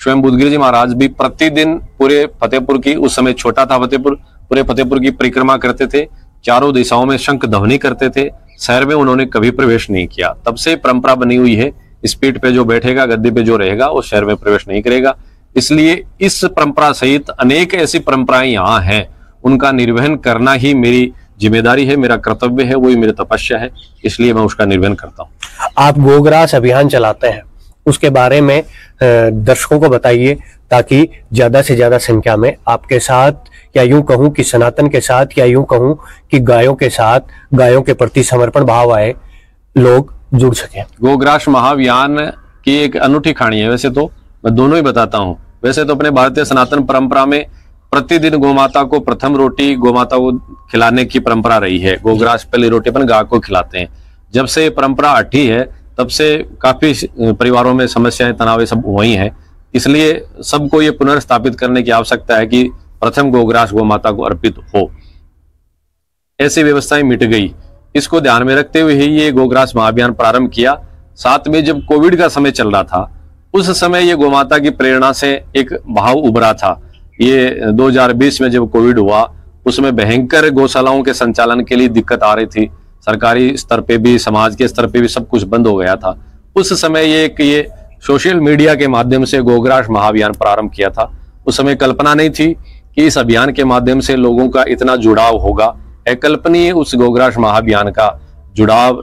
स्वयं बुद्धगिरि जी महाराज भी प्रतिदिन पूरे फतेहपुर की, उस समय छोटा था फतेहपुर, पूरे फतेहपुर की परिक्रमा करते थे, चारों दिशाओं में शंख ध्वनि करते थे। शहर में उन्होंने कभी प्रवेश नहीं किया। तब से परंपरा बनी हुई है, इस पीठ पे जो बैठेगा, गद्दी पे जो रहेगा, वो शहर में प्रवेश नहीं करेगा। इसलिए इस परंपरा सहित अनेक ऐसी परंपराएं यहाँ हैं, उनका निर्वहन करना ही मेरी जिम्मेदारी है, मेरा कर्तव्य है, वही मेरी तपस्या है, इसलिए मैं उसका निर्वहन करता हूँ। आप गोग्रास अभियान चलाते हैं, उसके बारे में दर्शकों को बताइए ताकि ज्यादा से ज्यादा संख्या में आपके साथ, या यूं कहूं कि सनातन के साथ, या यूं कहूं कि गायों के साथ, गायों के प्रति समर्पण भाव आए, लोग जुड़ सकें। गोग्रास महाअभियान की एक अनूठी कहानी है। वैसे तो मैं दोनों ही बताता हूँ। वैसे तो अपने भारतीय सनातन परंपरा में प्रतिदिन गोमाता को प्रथम रोटी गोमाता को खिलाने की परंपरा रही है। गोग्रास पहली रोटी अपन गाय को खिलाते हैं। जब से परंपरा हटी है तब से काफी परिवारों में समस्याएं, तनाव सब वही हैं। इसलिए सबको ये पुनर्स्थापित करने की आवश्यकता है कि प्रथम गोग्रास गोमाता को अर्पित हो। ऐसी व्यवस्थाएं मिट गई। इसको ध्यान में रखते हुए ही ये गोग्रास महाअभियान प्रारंभ किया। साथ में जब कोविड का समय चल रहा था, उस समय ये गोमाता की प्रेरणा से एक भाव उभरा था। ये 2020 में जब कोविड हुआ, उसमें भयंकर गौशालाओं के संचालन के लिए दिक्कत आ रही थी। सरकारी स्तर पे भी, समाज के स्तर पे भी सब कुछ बंद हो गया था। उस समय ये सोशल मीडिया के माध्यम से गोग्रास महाअभियान प्रारंभ किया था। उस समय कल्पना नहीं थी कि इस अभियान के माध्यम से लोगों का इतना जुड़ाव होगा। अकल्पनीय उस गोग्रास महाअभियान का जुड़ाव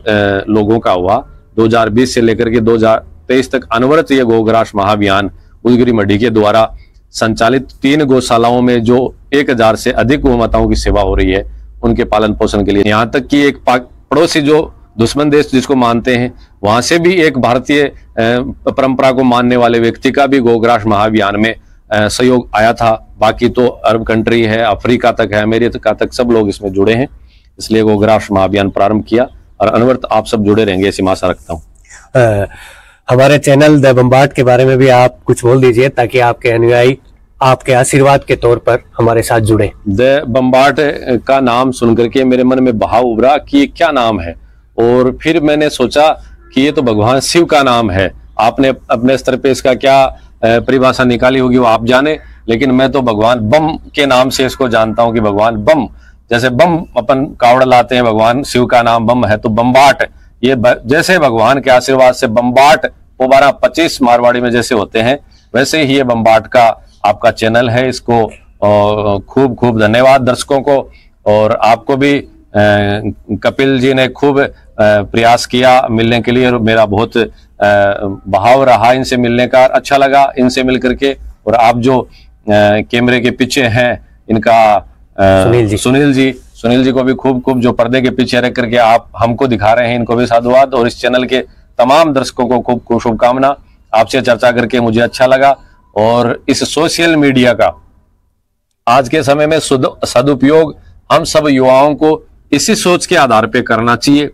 लोगों का हुआ। 2020 से लेकर के 2023 तक अनवरत ये गोग्रास महाअभियान उदगिरी मढ़ी के द्वारा संचालित 3 गौशालाओं में जो 1000 से अधिक गोमाताओं की सेवा हो रही है, उनके पालन पोषण के लिए। यहाँ तक कि एक पड़ोसी जो दुश्मन देश जिसको मानते हैं, वहां से भी एक भारतीय परंपरा को मानने वाले व्यक्ति का भी गोग्रास महाअभियान में सहयोग आया था। बाकी तो अरब कंट्री है, अफ्रीका तक है, अमेरिका तक सब लोग इसमें जुड़े हैं। इसलिए गोग्रास महाअभियान प्रारंभ किया और अनवरत आप सब जुड़े रहेंगे, ऐसी आशा रखता हूँ। हमारे चैनल द बम्बार्ड के बारे में भी आप कुछ बोल दीजिए ताकि आपके अनुयायी आपके आशीर्वाद के तौर पर हमारे साथ जुड़े। द बम्बार्ड का नाम सुनकर के मेरे मन में भाव उभरा कि ये क्या नाम है, और फिर मैंने सोचा कि ये तो भगवान शिव का नाम है। आपने अपने स्तर पे इसका क्या परिभाषा निकाली होगी वो आप जाने, लेकिन मैं तो भगवान बम के नाम से इसको जानता हूँ कि भगवान बम, जैसे बम अपन कावड़ लाते हैं, भगवान शिव का नाम बम है, तो बम्बाट ये जैसे भगवान के आशीर्वाद से बम्बाट वो 12-25 मारवाड़ी में जैसे होते हैं, वैसे ही ये बम्बाट का आपका चैनल है। इसको खूब खूब धन्यवाद दर्शकों को, और आपको भी कपिल जी ने खूब प्रयास किया मिलने के लिए, और मेरा बहुत भाव रहा इनसे मिलने का। अच्छा लगा इनसे मिल करके। और आप जो कैमरे के पीछे हैं, इनका सुनील जी को भी खूब खूब, जो पर्दे के पीछे रह करके आप हमको दिखा रहे हैं, इनको भी साधुवाद। और इस चैनल के तमाम दर्शकों को खूब खूब शुभकामना। आपसे चर्चा करके मुझे अच्छा लगा। और इस सोशल मीडिया का आज के समय में सदुपयोग हम सब युवाओं को इसी सोच के आधार पे करना चाहिए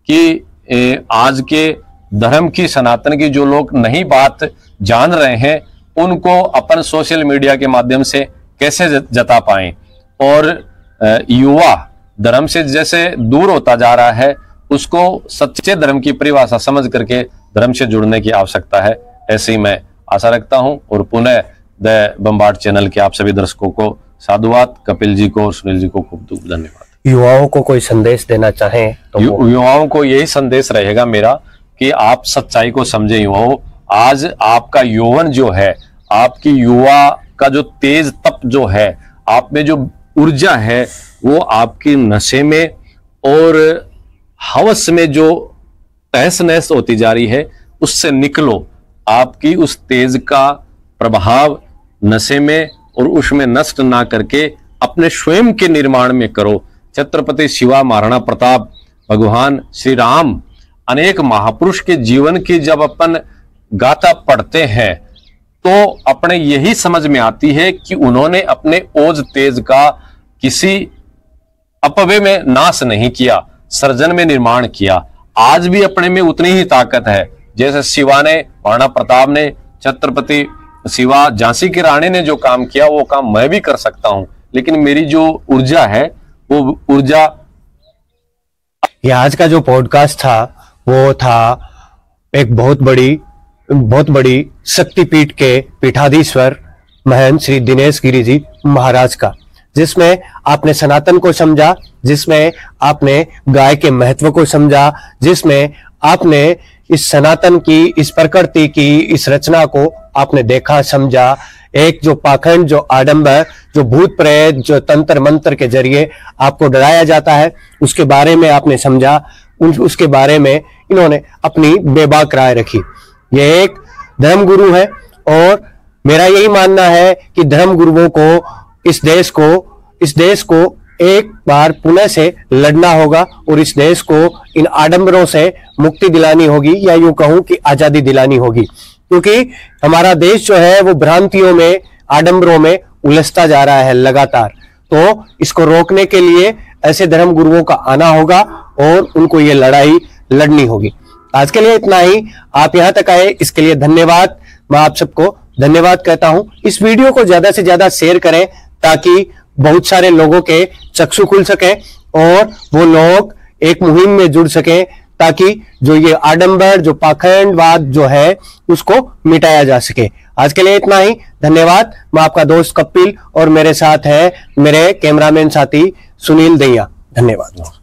कि आज के धर्म की, सनातन की जो लोग नई बात जान रहे हैं, उनको अपन सोशल मीडिया के माध्यम से कैसे जता पाएं। और युवा धर्म से जैसे दूर होता जा रहा है, उसको सच्चे धर्म की परिभाषा समझ करके धर्म से जुड़ने की आवश्यकता है। ऐसी मैं आशा रखता हूं। और पुनः द बम्बार्ड चैनल के आप सभी दर्शकों को साधुवाद, कपिल जी को और सुनील जी को खूब धन्यवाद। युवाओं को कोई संदेश देना चाहें तो युवाओं को यही संदेश रहेगा मेरा कि आप सच्चाई को समझे। युवाओं, आज आपका यौवन जो है, आपकी युवा का जो तेज तप जो है, आप में जो ऊर्जा है, वो आपकी नशे में और हवस में जो तहस नहस होती जा रही है, उससे निकलो। आपकी उस तेज का प्रभाव नशे में और उसमें नष्ट ना करके अपने स्वयं के निर्माण में करो। छत्रपति शिवा, महाराणा प्रताप, भगवान श्री राम, अनेक महापुरुष के जीवन की जब अपन गाथा पढ़ते हैं तो अपने यही समझ में आती है कि उन्होंने अपने ओज तेज का किसी अपव्यय में नाश नहीं किया, सर्जन में निर्माण किया। आज भी अपने में उतनी ही ताकत है जैसे शिवा ने, महाराणा प्रताप ने, छत्रपति शिवा, झांसी की रानी ने जो काम किया वो काम मैं भी कर सकता हूं। लेकिन मेरी जो ऊर्जा है वो ऊर्जा। ये आज का जो पॉडकास्ट था वो था एक बहुत बड़ी शक्तिपीठ के पीठाधीश्वर महंत श्री दिनेश गिरी जी महाराज का, जिसमें आपने सनातन को समझा, जिसमें आपने गाय के महत्व को समझा, जिसमें आपने इस सनातन की, इस प्रकृति की, इस रचना को आपने देखा, समझा। एक जो पाखंड, जो आडंबर, जो भूत प्रेत, जो तंत्र मंत्र के जरिए आपको डराया जाता है, उसके बारे में आपने समझा। उसके बारे में इन्होंने अपनी बेबाक राय रखी। ये एक धर्मगुरु है और मेरा यही मानना है कि धर्मगुरुओं को इस देश को एक बार पुनः से लड़ना होगा और इस देश को इन आडंबरों से मुक्ति दिलानी होगी, या यूं कहूं कि आजादी दिलानी होगी। क्योंकि हमारा देश जो है वो भ्रांतियों में, आडंबरों में उलझता जा रहा है लगातार। तो इसको रोकने के लिए ऐसे धर्म गुरुओं का आना होगा और उनको ये लड़ाई लड़नी होगी। आज के लिए इतना ही। आप यहां तक आए इसके लिए धन्यवाद। मैं आप सबको धन्यवाद कहता हूं। इस वीडियो को ज्यादा से ज्यादा शेयर करें ताकि बहुत सारे लोगों के चक्षु खुल सके और वो लोग एक मुहिम में जुड़ सके, ताकि जो ये आडंबर, जो पाखंडवाद जो है उसको मिटाया जा सके। आज के लिए इतना ही। धन्यवाद। मैं आपका दोस्त कपिल और मेरे साथ है मेरे कैमरामैन साथी सुनील दैया। धन्यवाद।